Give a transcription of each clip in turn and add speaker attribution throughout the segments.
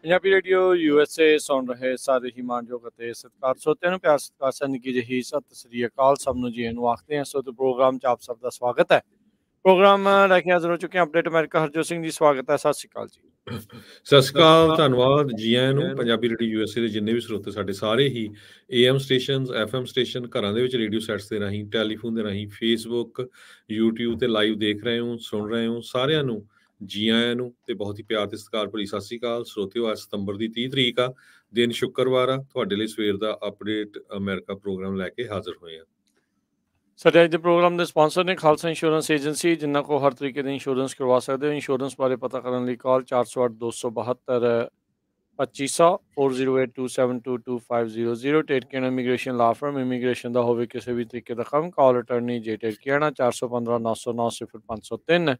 Speaker 1: Punjabi radio USA ਸੁਣ ਰਹੇ ਸਾਰੇ ਹੀ ਮਾਨਯੋਗ ਅਤੇ ਸਤਿਕਾਰ ਸਰੋਤਿਆਂ ਨੂੰ ਪਿਆਰ ਸਤਿਕਾਰ ਸਤਿ ਨਿੱਘੀ ਜਿਹੀ ਸਤਿ ਸ੍ਰੀ ਅਕਾਲ ਸਭ ਨੂੰ ਜੀ ਨੂੰ ਆਖਦੇ ਹਾਂ। ਸੋ ਤੇ ਪ੍ਰੋਗਰਾਮ 'ਚ ਆਪ ਸਭ ਦਾ ਸਵਾਗਤ ਹੈ। ਪ੍ਰੋਗਰਾਮ ਲੈ ਕੇ ਹਾਜ਼ਰ ਹੋ ਚੁੱਕੇ ਹਾਂ ਅਪਡੇਟ ਅਮਰੀਕਾ। ਹਰਜੋਤ ਸਿੰਘ ਜੀ ਸਵਾਗਤ ਹੈ। ਸਤਿ ਸ੍ਰੀ ਅਕਾਲ ਜੀ।
Speaker 2: ਸਤਿ ਸ਼੍ਰੀ ਅਕਾਲ, ਧੰਨਵਾਦ ਜੀ ਆਇਆਂ ਨੂੰ। ਪੰਜਾਬੀ ਰੇਡੀਓ USA ਦੇ ਜਿੰਨੇ ਵੀ ਸਰੋਤੇ ਸਾਡੇ ਸਾਰੇ ਹੀ AM ਸਟੇਸ਼ਨ, FM ਸਟੇਸ਼ਨ, ਘਰਾਂ ਦੇ ਵਿੱਚ ਰੇਡੀਓ ਸੈਟਸ ਦੇ ਰਾਹੀਂ, ਟੈਲੀਫੋਨ ਦੇ ਰਾਹੀਂ, ਫੇਸਬੁੱਕ, YouTube ਤੇ ਲਾਈਵ ਦੇਖ ਰਹੇ ਹੋ, ਸੁਣ ਰਹੇ ਹੋ, ਸਾਰਿਆਂ ਨੂੰ ਜੀ ਆਇਆਂ ਨੂੰ ਤੇ ਬਹੁਤ ਹੀ ਪਿਆਰ ਤੇ ਸਤਿਕਾਰ ਭਰੀ ਸਤਿ ਸ਼੍ਰੀ ਅਕਾਲ। ਸਰੋਤਿਓ, ਅੱਜ ਸਤੰਬਰ ਦੀ 30 ਤਰੀਕ ਆ, ਦਿਨ ਸ਼ੁੱਕਰਵਾਰ ਆ। ਤੁਹਾਡੇ ਲਈ ਸਵੇਰ ਦਾ ਅਪਡੇਟ ਅਮਰੀਕਾ ਪ੍ਰੋਗਰਾਮ ਲੈ ਕੇ ਹਾਜ਼ਰ ਹੋਏ ਆ।
Speaker 1: ਸਾਡੇ ਅੱਜ ਦੇ ਪ੍ਰੋਗਰਾਮ ਦੇ ਸਪਾਂਸਰ ਨੇ ਖਾਲਸਾ ਇੰਸ਼ੋਰੈਂਸ ਏਜੰਸੀ, ਜਿਨ੍ਹਾਂ ਕੋਲ ਹਰ ਤਰੀਕੇ ਦੇ ਇੰਸ਼ੋਰੈਂਸ ਕਰਵਾ ਸਕਦੇ ਹੋ। ਇੰਸ਼ੋਰੈਂਸ ਬਾਰੇ ਪਤਾ ਕਰਨ ਲਈ ਕਾਲ 408 272 2500 4082722500। ਟੇਟਕੀਆਣਾ ਇਮੀਗ੍ਰੇਸ਼ਨ ਲਾ ਫਰਮ, ਇਮੀਗ੍ਰੇਸ਼ਨ ਦਾ ਹੋਵੇ ਕਿਸੇ ਵੀ ਤਰੀਕੇ ਦਾ ਕੰਮ, ਕਾਲ ਅਟਰਨੀ ਜੇ ਟੇਟਕੀਆਣਾ 415 909 0503।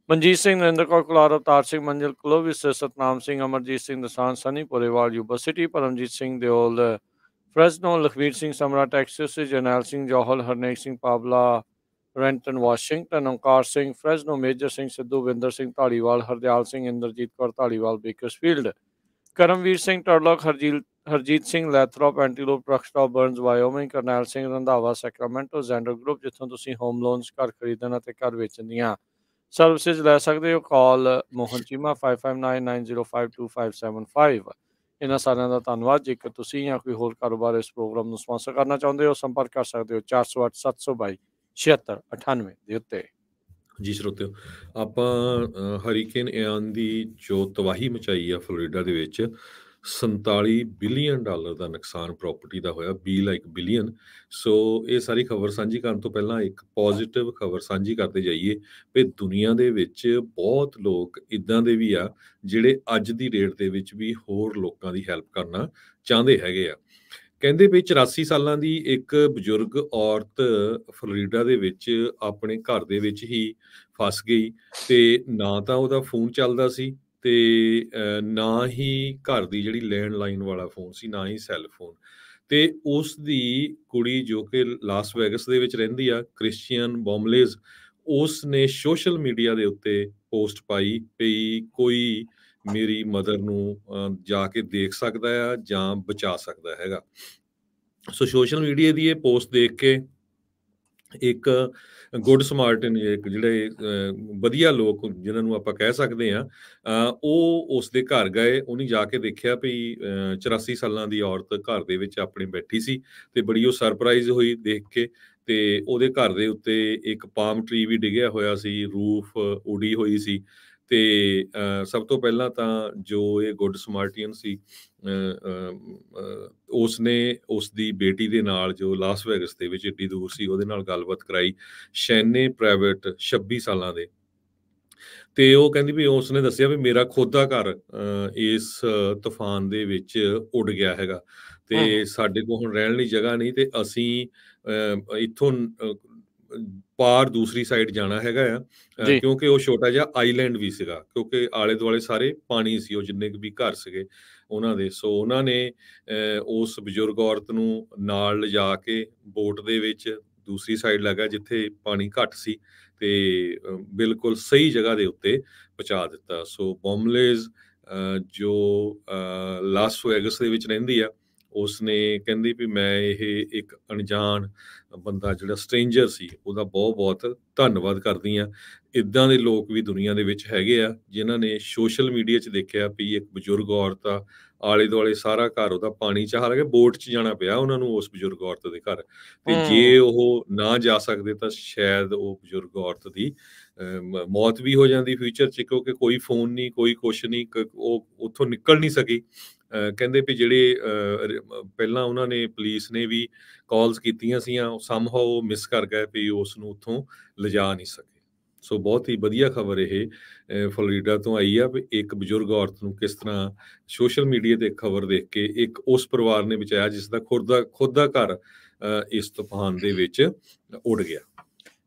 Speaker 1: Manjeet Singh, Narendra Kaur Kular, Avtar Singh Manzil, Clovis, Satnam Singh, Amarjit Singh Dasan, Sunny Purewal, Yuba City, Paramjit Singh Deol, Fresno, Lakhvir Singh Samra, Texas, Jarnail Singh Johal, Harnek Singh Pabla, Renton Washington, Onkar Singh Fresno, Major Singh Sidhu, Vinder Singh Dhaliwal, Hardial Singh, Inderjit Kaur Dhaliwal, Bakersfield, Karamvir Singh Turlock, Harjit Singh Lathrop, Antelope, ਰਕਸਟਾਪ, Burns, Wyoming, Karnail Singh Randhawa, Sacramento, Xander group, ਜਿੱਥੋਂ ਤੁਸੀਂ ਹੋਮ ਲੋਨਸ, ਘਰ ਖਰੀਦਣ ਅਤੇ ਘਰ ਵੇਚਣ ਦੀਆਂ ਸਰਵਿਸਿਜ਼ ਲੈ ਸਕਦੇ ਹੋ। ਕਾਲ ਮੋਹਨ ਚੀਮਾ 5599052575। ਇਹਨਾਂ ਸਾਰਿਆਂ ਦਾ ਧੰਨਵਾਦ। ਜੇਕਰ ਤੁਸੀਂ ਜਾਂ ਕੋਈ ਹੋਰ ਕਾਰੋਬਾਰ ਇਸ ਪ੍ਰੋਗਰਾਮ ਨੂੰ ਸਪਾਂਸਰ ਕਰਨਾ ਚਾਹੁੰਦੇ ਹੋ, ਸੰਪਰਕ ਕਰ ਸਕਦੇ ਹੋ 408 722 7698 ਦੇ ਉੱਤੇ।
Speaker 2: ਜੀ ਸਰੋਤਿਓ, ਆਪਾਂ ਹਰੀਕੇਨ ਇਆਨ ਦੀ ਜੋ ਤਬਾਹੀ ਮਚਾਈ ਆ ਫਲੋਰੀਡਾ ਦੇ ਵਿੱਚ, $47 ਬਿਲੀਅਨ ਦਾ ਨੁਕਸਾਨ ਪ੍ਰਾਪਰਟੀ ਦਾ ਹੋਇਆ, ਬਿਲੀਅਨ। ਸੋ ਇਹ ਸਾਰੀ ਖਬਰ ਸਾਂਝੀ ਕਰਨ ਤੋਂ ਪਹਿਲਾਂ ਇੱਕ ਪੋਜ਼ਿਟਿਵ ਖਬਰ ਸਾਂਝੀ ਕਰਦੇ ਜਾਈਏ ਵੀ ਦੁਨੀਆ ਦੇ ਵਿੱਚ ਬਹੁਤ ਲੋਕ ਇੱਦਾਂ ਦੇ ਵੀ ਆ ਜਿਹੜੇ ਅੱਜ ਦੀ ਡੇਟ ਦੇ ਵਿੱਚ ਵੀ ਹੋਰ ਲੋਕਾਂ ਦੀ ਹੈਲਪ ਕਰਨਾ ਚਾਹੁੰਦੇ ਹੈਗੇ ਆ। ਕਹਿੰਦੇ ਵੀ 84 ਸਾਲਾਂ ਦੀ ਇੱਕ ਬਜ਼ੁਰਗ ਔਰਤ ਫਲੋਰੀਡਾ ਦੇ ਵਿੱਚ ਆਪਣੇ ਘਰ ਦੇ ਵਿੱਚ ਹੀ ਫਸ ਗਈ ਤੇ ਨਾ ਤਾਂ ਉਹਦਾ ਫੋਨ ਚੱਲਦਾ ਸੀ ਤੇ ਨਾ ਹੀ ਘਰ ਦੀ ਜਿਹੜੀ ਲੈਂਡਲਾਈਨ ਵਾਲਾ ਫੋਨ ਸੀ, ਨਾ ਹੀ ਸੈੱਲ ਫੋਨ। ਤੇ ਉਸ ਦੀ ਕੁੜੀ ਜੋ ਕਿ ਲਾਸ ਵੈਗਸ ਦੇ ਵਿੱਚ ਰਹਿੰਦੀ ਆ, ਕ੍ਰਿਸਚੀਅਨ ਬੋਮਲੇਜ਼, ਉਸ ਨੇ ਸੋਸ਼ਲ ਮੀਡੀਆ ਦੇ ਉੱਤੇ ਪੋਸਟ ਪਾਈ ਵੀ ਕੋਈ ਮੇਰੀ ਮਦਰ ਨੂੰ ਜਾ ਕੇ ਦੇਖ ਸਕਦਾ ਆ ਜਾਂ ਬਚਾ ਸਕਦਾ ਹੈਗਾ। ਸੋ ਸੋਸ਼ਲ ਮੀਡੀਆ ਦੀ ਇਹ ਪੋਸਟ ਦੇਖ ਕੇ ਇੱਕ ਗੁੱਡ ਸਮਾਰਟਨ, ਇੱਕ ਜਿਹੜੇ ਵਧੀਆ ਲੋਕ ਜਿਨ੍ਹਾਂ ਨੂੰ ਆਪਾਂ ਕਹਿ ਸਕਦੇ ਹਾਂ, ਉਹ ਉਸ ਦੇ ਘਰ ਗਏ। ਉਹਨੇ ਜਾ ਕੇ ਦੇਖਿਆ ਵੀ 84 ਸਾਲਾਂ ਦੀ ਔਰਤ ਘਰ ਦੇ ਵਿੱਚ ਆਪਣੇ ਬੈਠੀ ਸੀ ਤੇ ਬੜੀ ਉਹ ਸਰਪ੍ਰਾਈਜ਼ ਹੋਈ ਦੇਖ ਕੇ। ਤੇ ਉਹਦੇ ਘਰ ਦੇ ਉੱਤੇ ਇੱਕ ਪਾਮ ਟਰੀ ਵੀ ਡਿੱਗਿਆ ਹੋਇਆ ਸੀ, ਰੂਫ ਉਡੀ ਹੋਈ ਸੀ। ਤੇ ਸਭ ਤੋਂ ਪਹਿਲਾਂ ਤਾਂ ਜੋ ਇਹ ਗੁੱਡ ਸਮਾਰਟੀਅਨ ਸੀ, ਉਸਨੇ ਉਸ ਦੀ ਬੇਟੀ ਦੇ ਨਾਲ, ਜੋ ਲਾਸ ਵੈਗਸ ਦੇ ਵਿੱਚ ਏਡੀ ਦੂਰ ਸੀ, ਉਹਦੇ ਨਾਲ ਗੱਲਬਾਤ ਕਰਾਈ। ਸ਼ੈਨੇ ਪ੍ਰਾਈਵੇਟ, 26 ਸਾਲਾਂ ਦੇ। ਤੇ ਉਹ ਕਹਿੰਦੀ ਵੀ ਉਸਨੇ ਦੱਸਿਆ ਵੀ ਮੇਰਾ ਖੁਦ ਦਾ ਘਰ ਇਸ ਤੂਫਾਨ ਦੇ ਵਿੱਚ ਉੱਡ ਗਿਆ ਹੈਗਾ ਤੇ ਸਾਡੇ ਕੋਲ ਹੁਣ ਰਹਿਣ ਲਈ ਜਗ੍ਹਾ ਨਹੀਂ ਤੇ ਅਸੀਂ ਇੱਥੋਂ ਪਾਰ ਦੂਸਰੀ ਸਾਈਡ ਜਾਣਾ ਹੈਗਾ ਆ, ਕਿਉਂਕਿ ਉਹ ਛੋਟਾ ਜਿਹਾ ਆਈਲੈਂਡ ਵੀ ਸੀਗਾ, ਕਿਉਂਕਿ ਆਲੇ ਦੁਆਲੇ ਸਾਰੇ ਪਾਣੀ ਸੀ, ਉਹ ਜਿੰਨੇ ਵੀ ਘਰ ਸੀਗੇ ਉਹਨਾਂ ਦੇ। ਸੋ ਉਹਨਾਂ ਨੇ ਉਸ ਬਜ਼ੁਰਗ ਔਰਤ ਨੂੰ ਨਾਲ ਲਿਜਾ ਕੇ ਬੋਟ ਦੇ ਵਿੱਚ ਦੂਸਰੀ ਸਾਈਡ ਲੱਗਾ ਜਿੱਥੇ ਪਾਣੀ ਘੱਟ ਸੀ ਤੇ ਬਿਲਕੁਲ ਸਹੀ ਜਗ੍ਹਾ ਦੇ ਉੱਤੇ ਪਹੁੰਚਾ ਦਿੱਤਾ। ਸੋ ਬੋਮਲੇਜ਼ ਜੋ ਲਾਸ ਵੈਗਸ ਦੇ ਵਿੱਚ ਰਹਿੰਦੀ ਆ, ਉਸਨੇ ਕਹਿੰਦੀ ਵੀ ਮੈਂ ਇਹ ਇੱਕ ਅਣਜਾਣ ਬੰਦਾ ਜਿਹੜਾ ਸਟ੍ਰੇਂਜਰ ਸੀ, ਉਹਦਾ ਬਹੁਤ ਬਹੁਤ ਧੰਨਵਾਦ ਕਰਦੀ ਹਾਂ। ਇੱਦਾਂ ਦੇ ਲੋਕ ਵੀ ਦੁਨੀਆ ਦੇ ਵਿੱਚ ਹੈਗੇ ਆ ਜਿਨ੍ਹਾਂ ਨੇ ਸੋਸ਼ਲ ਮੀਡੀਆ 'ਚ ਦੇਖਿਆ ਵੀ ਇੱਕ ਬਜ਼ੁਰਗ ਔਰਤ ਆ, ਆਲੇ ਦੁਆਲੇ ਸਾਰਾ ਘਰ ਉਹਦਾ ਪਾਣੀ 'ਚ ਹਾਰ ਗਿਆ, ਬੋਟ 'ਚ ਜਾਣਾ ਪਿਆ ਉਹਨਾਂ ਨੂੰ ਉਸ ਬਜ਼ੁਰਗ ਔਰਤ ਦੇ ਘਰ। ਤੇ ਜੇ ਉਹ ਨਾ ਜਾ ਸਕਦੇ ਤਾਂ ਸ਼ਾਇਦ ਉਹ ਬਜ਼ੁਰਗ ਔਰਤ ਦੀ ਮੌਤ ਵੀ ਹੋ ਜਾਂਦੀ ਫਿਊਚਰ 'ਚ, ਕਿਉਂਕਿ ਕੋਈ ਫੋਨ ਨਹੀਂ, ਕੋਈ ਕੁਛ ਨਹੀਂ, ਉਹ ਉੱਥੋਂ ਨਿਕਲ ਨਹੀਂ ਸਕੀ। ਕਹਿੰਦੇ ਵੀ ਜਿਹੜੇ ਪਹਿਲਾਂ ਉਹਨਾਂ ਨੇ ਪੁਲਿਸ ਨੇ ਵੀ ਕਾਲਸ ਕੀਤੀਆਂ ਸੀਆਂ, ਸਮਹਾਉ ਮਿਸ ਕਰ ਗਏ ਵੀ ਉਸ ਨੂੰ ਉੱਥੋਂ ਲਿਜਾ ਨਹੀਂ ਸਕੇ। ਸੋ ਬਹੁਤ ਹੀ ਵਧੀਆ ਖਬਰ ਇਹ ਫਲੋਰੀਡਾ ਤੋਂ ਆਈ ਆ ਵੀ ਇੱਕ ਬਜ਼ੁਰਗ ਔਰਤ ਨੂੰ ਕਿਸ ਤਰ੍ਹਾਂ ਸੋਸ਼ਲ ਮੀਡੀਆ ਤੇ ਖਬਰ ਦੇਖ ਕੇ ਇੱਕ ਉਸ ਪਰਿਵਾਰ ਨੇ ਬਚਾਇਆ ਜਿਸ ਦਾ ਖੁਦ ਦਾ ਘਰ ਇਸ ਤੂਫਾਨ ਦੇ ਵਿੱਚ ਉੱਡ ਗਿਆ।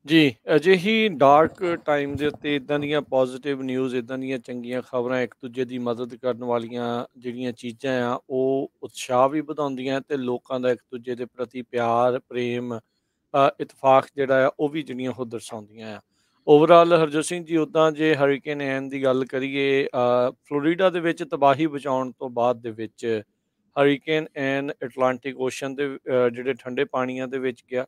Speaker 1: ਜੀ, ਅਜਿਹੀ ਡਾਰਕ ਟਾਈਮ ਦੇ ਉੱਤੇ ਇੱਦਾਂ ਦੀਆਂ ਪੋਜ਼ੀਟਿਵ ਨਿਊਜ਼, ਇੱਦਾਂ ਦੀਆਂ ਚੰਗੀਆਂ ਖਬਰਾਂ, ਇੱਕ ਦੂਜੇ ਦੀ ਮਦਦ ਕਰਨ ਵਾਲੀਆਂ ਜਿਹੜੀਆਂ ਚੀਜ਼ਾਂ ਆ, ਉਹ ਉਤਸ਼ਾਹ ਵੀ ਵਧਾਉਂਦੀਆਂ ਅਤੇ ਲੋਕਾਂ ਦਾ ਇੱਕ ਦੂਜੇ ਦੇ ਪ੍ਰਤੀ ਪਿਆਰ, ਪ੍ਰੇਮ, ਇਤਫਾਕ ਜਿਹੜਾ ਆ ਉਹ ਵੀ ਜਿਹੜੀਆਂ ਉਹ ਦਰਸਾਉਂਦੀਆਂ ਆ। ਓਵਰਆਲ ਹਰਜੋਤ ਸਿੰਘ ਜੀ, ਉੱਦਾਂ ਜੇ ਹਰੀਕੇਨ ਐਨ ਦੀ ਗੱਲ ਕਰੀਏ, ਫਲੋਰੀਡਾ ਦੇ ਵਿੱਚ ਤਬਾਹੀ ਬਚਾਉਣ ਤੋਂ ਬਾਅਦ ਦੇ ਵਿੱਚ ਹਰੀਕੇਨ ਐਨ ਐਟਲਾਂਟਿਕ ਓਸ਼ਨ ਦੇ ਜਿਹੜੇ ਠੰਡੇ ਪਾਣੀਆਂ ਦੇ ਵਿੱਚ ਗਿਆ।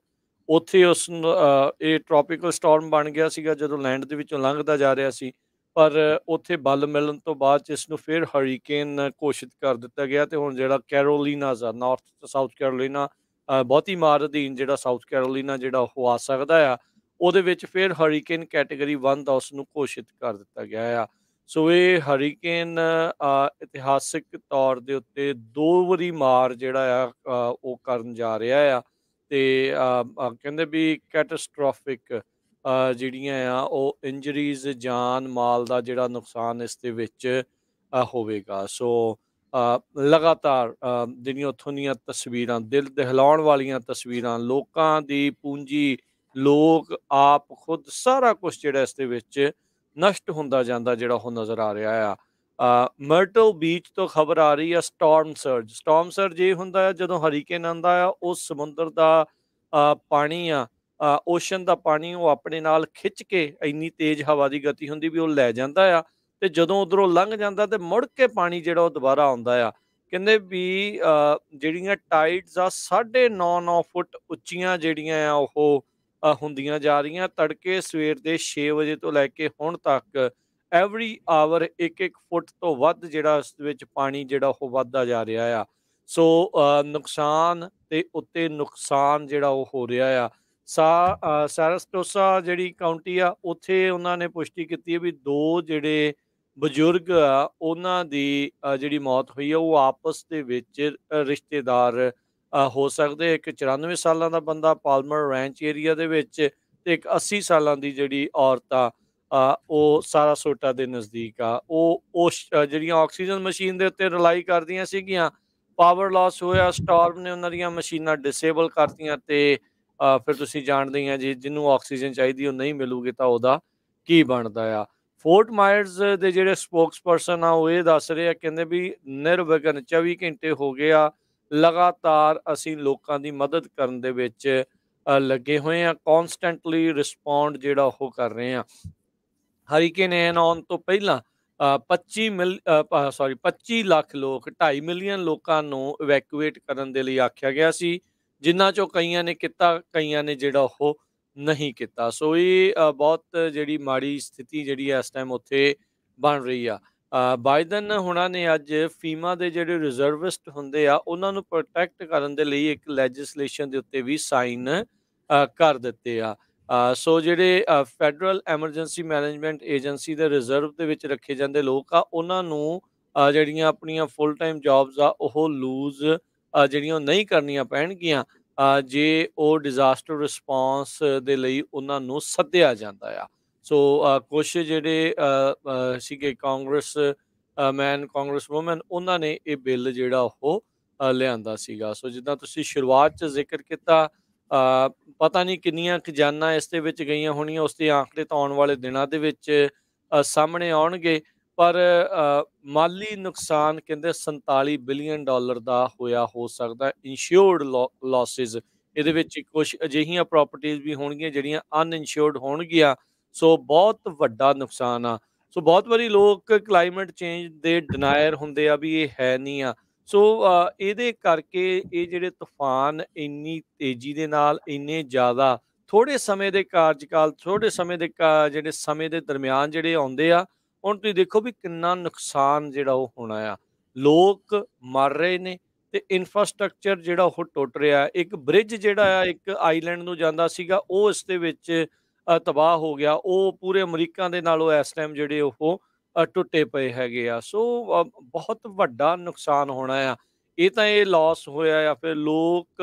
Speaker 1: ਉੱਥੇ ਇਹ ਟ੍ਰੋਪੀਕਲ ਸਟਾਰਮ ਬਣ ਗਿਆ ਸੀਗਾ ਜਦੋਂ ਲੈਂਡ ਦੇ ਵਿੱਚੋਂ ਲੰਘਦਾ ਜਾ ਰਿਹਾ ਸੀ। ਪਰ ਉੱਥੇ ਬਲ ਮਿਲਣ ਤੋਂ ਬਾਅਦ 'ਚ ਇਸ ਨੂੰ ਫਿਰ ਹਰੀਕੇਨ ਘੋਸ਼ਿਤ ਕਰ ਦਿੱਤਾ ਗਿਆ, ਅਤੇ ਹੁਣ ਜਿਹੜਾ ਕੈਰੋਲੀਨਾਜ਼ ਆ, ਨਾਰਥ ਤੇ ਸਾਊਥ ਕੈਰੋਲੀਨਾ, ਬਹੁਤੀ ਮਾਰ ਅਧੀਨ ਜਿਹੜਾ ਸਾਊਥ ਕੈਰੋਲੀਨਾ ਜਿਹੜਾ ਉਹ ਆ ਸਕਦਾ ਆ, ਉਹਦੇ ਵਿੱਚ ਫਿਰ ਹਰੀਕੇਨ ਕੈਟਾਗਰੀ 1 ਦਾ ਉਸਨੂੰ ਘੋਸ਼ਿਤ ਕਰ ਦਿੱਤਾ ਗਿਆ ਆ। ਸੋ ਇਹ ਹਰੀਕੇਨ ਇਤਿਹਾਸਿਕ ਤੌਰ ਦੇ ਉੱਤੇ 2 ਵਾਰੀ ਮਾਰ ਜਿਹੜਾ ਆ ਉਹ ਕਰਨ ਜਾ ਰਿਹਾ ਆ, ਅਤੇ ਕਹਿੰਦੇ ਵੀ ਕੈਟਾਸਟ੍ਰੋਫਿਕ ਜਿਹੜੀਆਂ ਆ ਉਹ ਇੰਜਰੀਜ਼, ਜਾਨ ਮਾਲ ਦਾ ਜਿਹੜਾ ਨੁਕਸਾਨ ਇਸ ਦੇ ਵਿੱਚ ਹੋਵੇਗਾ। ਸੋ ਲਗਾਤਾਰ ਜਿਹੜੀਆਂ ਉੱਥੋਂ ਦੀਆਂ ਤਸਵੀਰਾਂ, ਦਿਲ ਦਹਿਲਾਉਣ ਵਾਲੀਆਂ ਤਸਵੀਰਾਂ, ਲੋਕਾਂ ਦੀ ਪੂੰਜੀ, ਲੋਕ ਆਪ ਖੁਦ, ਸਾਰਾ ਕੁਛ ਜਿਹੜਾ ਇਸ ਦੇ ਵਿੱਚ ਨਸ਼ਟ ਹੁੰਦਾ ਜਾਂਦਾ ਜਿਹੜਾ ਉਹ ਨਜ਼ਰ ਆ ਰਿਹਾ ਆ। ਮਰਟਲ ਬੀਚ ਤੋਂ ਖਬਰ ਆ ਰਹੀ ਆ ਸਟਾਰਮ ਸਰਜ। ਸਟਾਰਮ ਸਰਜ ਇਹ ਹੁੰਦਾ ਆ ਜਦੋਂ ਹਰੀਕੇਨ ਆਉਂਦਾ ਆ, ਉਹ ਸਮੁੰਦਰ ਦਾ ਪਾਣੀ ਆ, ਓਸ਼ਨ ਦਾ ਪਾਣੀ, ਉਹ ਆਪਣੇ ਨਾਲ ਖਿੱਚ ਕੇ, ਇੰਨੀ ਤੇਜ਼ ਹਵਾ ਦੀ ਗਤੀ ਹੁੰਦੀ ਵੀ ਉਹ ਲੈ ਜਾਂਦਾ ਆ, ਤੇ ਜਦੋਂ ਉਧਰੋਂ ਲੰਘ ਜਾਂਦਾ ਤੇ ਮੁੜ ਕੇ ਪਾਣੀ ਜਿਹੜਾ ਉਹ ਦੁਬਾਰਾ ਆਉਂਦਾ ਆ। ਕਹਿੰਦੇ ਵੀ ਜਿਹੜੀਆਂ ਟਾਈਡਸ ਆ 9.5 ਫੁੱਟ ਉੱਚੀਆਂ ਜਿਹੜੀਆਂ ਆ ਉਹ ਹੁੰਦੀਆਂ ਜਾ ਰਹੀਆਂ। ਤੜਕੇ ਸਵੇਰ ਦੇ 6 ਵਜੇ ਤੋਂ ਲੈ ਕੇ ਹੁਣ ਤੱਕ ਐਵਰੀ ਆਵਰ 1-1 ਫੁੱਟ ਤੋਂ ਵੱਧ ਜਿਹੜਾ ਇਸ ਵਿੱਚ ਪਾਣੀ ਜਿਹੜਾ ਉਹ ਵੱਧਦਾ ਜਾ ਰਿਹਾ ਆ। ਸੋ ਨੁਕਸਾਨ ਤੇ ਉੱਤੇ ਨੁਕਸਾਨ ਜਿਹੜਾ ਉਹ ਹੋ ਰਿਹਾ ਆ। ਸਾਰਸਟੋਸਾ ਜਿਹੜੀ ਕਾਉਂਟੀ ਆ, ਉੱਥੇ ਉਹਨਾਂ ਨੇ ਪੁਸ਼ਟੀ ਕੀਤੀ ਹੈ ਵੀ 2 ਜਿਹੜੇ ਬਜ਼ੁਰਗ ਆ, ਉਹਨਾਂ ਦੀ ਜਿਹੜੀ ਮੌਤ ਹੋਈ ਆ, ਉਹ ਆਪਸ ਦੇ ਵਿੱਚ ਰਿਸ਼ਤੇਦਾਰ ਹੋ ਸਕਦੇ। ਇੱਕ 94 ਸਾਲਾਂ ਦਾ ਬੰਦਾ ਪਾਲਮਰ ਰੈਂਚ ਏਰੀਆ ਦੇ ਵਿੱਚ, ਤੇ ਇੱਕ 80 ਸਾਲਾਂ ਦੀ ਜਿਹੜੀ ਔਰਤ ਆ, ਉਹ ਸਾਰਾਸੋਟਾ ਦੇ ਨਜ਼ਦੀਕ ਆ। ਉਹ ਜਿਹੜੀਆਂ ਆਕਸੀਜਨ ਮਸ਼ੀਨ ਦੇ ਉੱਤੇ ਰਿਲਾਈ ਕਰਦੀਆਂ ਸੀਗੀਆਂ, ਪਾਵਰ ਲਾਸ ਹੋਇਆ, ਸਟਾਰਮ ਨੇ ਉਹਨਾਂ ਦੀਆਂ ਮਸ਼ੀਨਾਂ ਡਿਸੇਬਲ ਕਰਤੀਆਂ, ਤੇ ਫਿਰ ਤੁਸੀਂ ਜਾਣਦੇ ਹੀ ਆ ਜੀ, ਜਿਹਨੂੰ ਆਕਸੀਜਨ ਚਾਹੀਦੀ ਉਹ ਨਹੀਂ ਮਿਲੂਗੀ ਤਾਂ ਉਹਦਾ ਕੀ ਬਣਦਾ ਆ। ਫੋਰਟ ਮਾਇਰਸ ਦੇ ਜਿਹੜੇ ਸਪੋਕਸਪਰਸਨ ਆ, ਉਹ ਇਹ ਦੱਸ ਰਹੇ ਆ, ਕਹਿੰਦੇ ਵੀ ਨਿਰਵਿਘਨ 24 ਘੰਟੇ ਹੋ ਗਏ ਆ, ਲਗਾਤਾਰ ਅਸੀਂ ਲੋਕਾਂ ਦੀ ਮਦਦ ਕਰਨ ਦੇ ਵਿੱਚ ਲੱਗੇ ਹੋਏ ਆ, ਕੌਨਸਟੈਂਟਲੀ ਰਿਸਪੌਂਡ ਜਿਹੜਾ ਉਹ ਕਰ ਰਹੇ ਆ। ਹਰੀਕੇਨ ਐਨ ਆਉਣ ਤੋਂ ਪਹਿਲਾਂ 25 ਲੱਖ ਲੋਕ, 2.5 ਮਿਲੀਅਨ ਲੋਕਾਂ ਨੂੰ ਇਵੈਕੂਏਟ ਕਰਨ ਦੇ ਲਈ ਆਖਿਆ ਗਿਆ ਸੀ, ਜਿਨ੍ਹਾਂ ਚੋਂ ਕਈਆਂ ਨੇ ਕੀਤਾ, ਕਈਆਂ ਨੇ ਜਿਹੜਾ ਉਹ ਨਹੀਂ ਕੀਤਾ। ਸੋ ਇਹ ਬਹੁਤ ਜਿਹੜੀ ਮਾੜੀ ਸਥਿਤੀ ਜਿਹੜੀ ਇਸ ਟਾਈਮ ਉੱਥੇ ਬਣ ਰਹੀ ਆ। ਬਾਈਡਨ ਹੁਣਾਂ ਨੇ ਅੱਜ ਫੀਮਾ ਦੇ ਜਿਹੜੇ ਰਿਜ਼ਰਵਿਸਟ ਹੁੰਦੇ ਆ, ਉਹਨਾਂ ਨੂੰ ਪ੍ਰੋਟੈਕਟ ਕਰਨ ਦੇ ਲਈ ਇੱਕ ਲੈਜਿਸਲੇਸ਼ਨ ਦੇ ਉੱਤੇ ਵੀ ਸਾਈਨ ਕਰ ਦਿੱਤੇ ਆ। ਸੋ ਜਿਹੜੇ ਫੈਡਰਲ ਐਮਰਜੈਂਸੀ ਮੈਨੇਜਮੈਂਟ ਏਜੰਸੀ ਦੇ ਰਿਜ਼ਰਵ ਦੇ ਵਿੱਚ ਰੱਖੇ ਜਾਂਦੇ ਲੋਕ ਆ, ਉਹਨਾਂ ਨੂੰ ਜਿਹੜੀਆਂ ਆਪਣੀਆਂ ਫੁੱਲ ਟਾਈਮ ਜੌਬਸ ਆ ਉਹ ਲੂਜ਼ ਜਿਹੜੀਆਂ ਉਹ ਨਹੀਂ ਕਰਨੀਆਂ ਪੈਣਗੀਆਂ, ਜੇ ਉਹ ਡਿਜ਼ਾਸਟਰ ਰਿਸਪੌਂਸ ਦੇ ਲਈ ਉਹਨਾਂ ਨੂੰ ਸੱਦਿਆ ਜਾਂਦਾ ਆ। ਸੋ ਕੁਛ ਜਿਹੜੇ ਸੀਗੇ ਕਾਂਗਰਸ ਮੈਨ, ਕਾਂਗਰਸ ਵੂਮਨ, ਉਹਨਾਂ ਨੇ ਇਹ ਬਿੱਲ ਜਿਹੜਾ ਉਹ ਲਿਆਂਦਾ ਸੀਗਾ। ਸੋ ਜਿੱਦਾਂ ਤੁਸੀਂ ਸ਼ੁਰੂਆਤ 'ਚ ਜ਼ਿਕਰ ਕੀਤਾ, ਪਤਾ ਨਹੀਂ ਕਿੰਨੀਆਂ ਕੁ ਜਾਨਾਂ ਇਸ ਦੇ ਵਿੱਚ ਗਈਆਂ ਹੋਣੀਆਂ, ਉਸ ਦੇ ਆંકੜੇ ਤਾਂ ਆਉਣ ਵਾਲੇ ਦਿਨਾਂ ਦੇ ਵਿੱਚ ਸਾਹਮਣੇ ਆਉਣਗੇ। ਪਰ ਮਾਲੀ ਨੁਕਸਾਨ ਕਹਿੰਦੇ $47 ਬਿਲੀਅਨ ਦਾ ਹੋਇਆ ਹੋ ਸਕਦਾ ਇੰਸ਼ੋਰਡ ਲਾਸਿਸ। ਇਹਦੇ ਵਿੱਚ ਕੁਛ ਅਜਿਹੀਆਂ ਪ੍ਰਾਪਰਟੀਜ਼ ਵੀ ਹੋਣਗੀਆਂ ਜਿਹੜੀਆਂ ਅਨਇੰਸ਼ੋਰਡ ਹੋਣਗੀਆਂ। ਸੋ ਬਹੁਤ ਵੱਡਾ ਨੁਕਸਾਨ ਆ। ਸੋ ਬਹੁਤ ਵਾਰੀ ਲੋਕ ਕਲਾਈਮੇਟ ਚੇਂਜ ਦੇ ਡਿਨਾਇਰ ਹੁੰਦੇ ਆ ਵੀ ਇਹ ਹੈ ਨਹੀਂ ਆ। ਸੋ ਇਹਦੇ ਕਰਕੇ ਇਹ ਜਿਹੜੇ ਤੂਫਾਨ ਇੰਨੀ ਤੇਜ਼ੀ ਦੇ ਨਾਲ, ਇੰਨੇ ਜ਼ਿਆਦਾ ਥੋੜ੍ਹੇ ਸਮੇਂ ਦੇ ਕਾਰਜਕਾਲ, ਥੋੜ੍ਹੇ ਸਮੇਂ ਦੇ ਜਿਹੜੇ ਸਮੇਂ ਦੇ ਦਰਮਿਆਨ ਜਿਹੜੇ ਆਉਂਦੇ ਆ, ਹੁਣ ਤੁਸੀਂ ਦੇਖੋ ਵੀ ਕਿੰਨਾ ਨੁਕਸਾਨ ਜਿਹੜਾ ਉਹ ਹੋਣਾ ਆ। ਲੋਕ ਮਰ ਰਹੇ ਨੇ, ਤੇ ਇਨਫਰਾਸਟ੍ਰਕਚਰ ਜਿਹੜਾ ਉਹ ਟੁੱਟ ਰਿਹਾ। ਇੱਕ ਬ੍ਰਿਜ ਜਿਹੜਾ ਆ ਇੱਕ ਆਈਲੈਂਡ ਨੂੰ ਜਾਂਦਾ ਸੀਗਾ, ਉਹ ਇਸ ਦੇ ਵਿੱਚ ਤਬਾਹ ਹੋ ਗਿਆ। ਉਹ ਪੂਰੇ ਅਮਰੀਕਾ ਦੇ ਨਾਲੋਂ ਇਸ ਟਾਈਮ ਜਿਹੜੇ ਉਹ ਟੁੱਟੇ ਪਏ ਹੈਗੇ ਆ। ਸੋ ਬਹੁਤ ਵੱਡਾ ਨੁਕਸਾਨ ਹੋਣਾ ਆ। ਇਹ ਤਾਂ ਇਹ ਲਾਸ ਹੋਇਆ ਆ, ਫਿਰ ਲੋਕ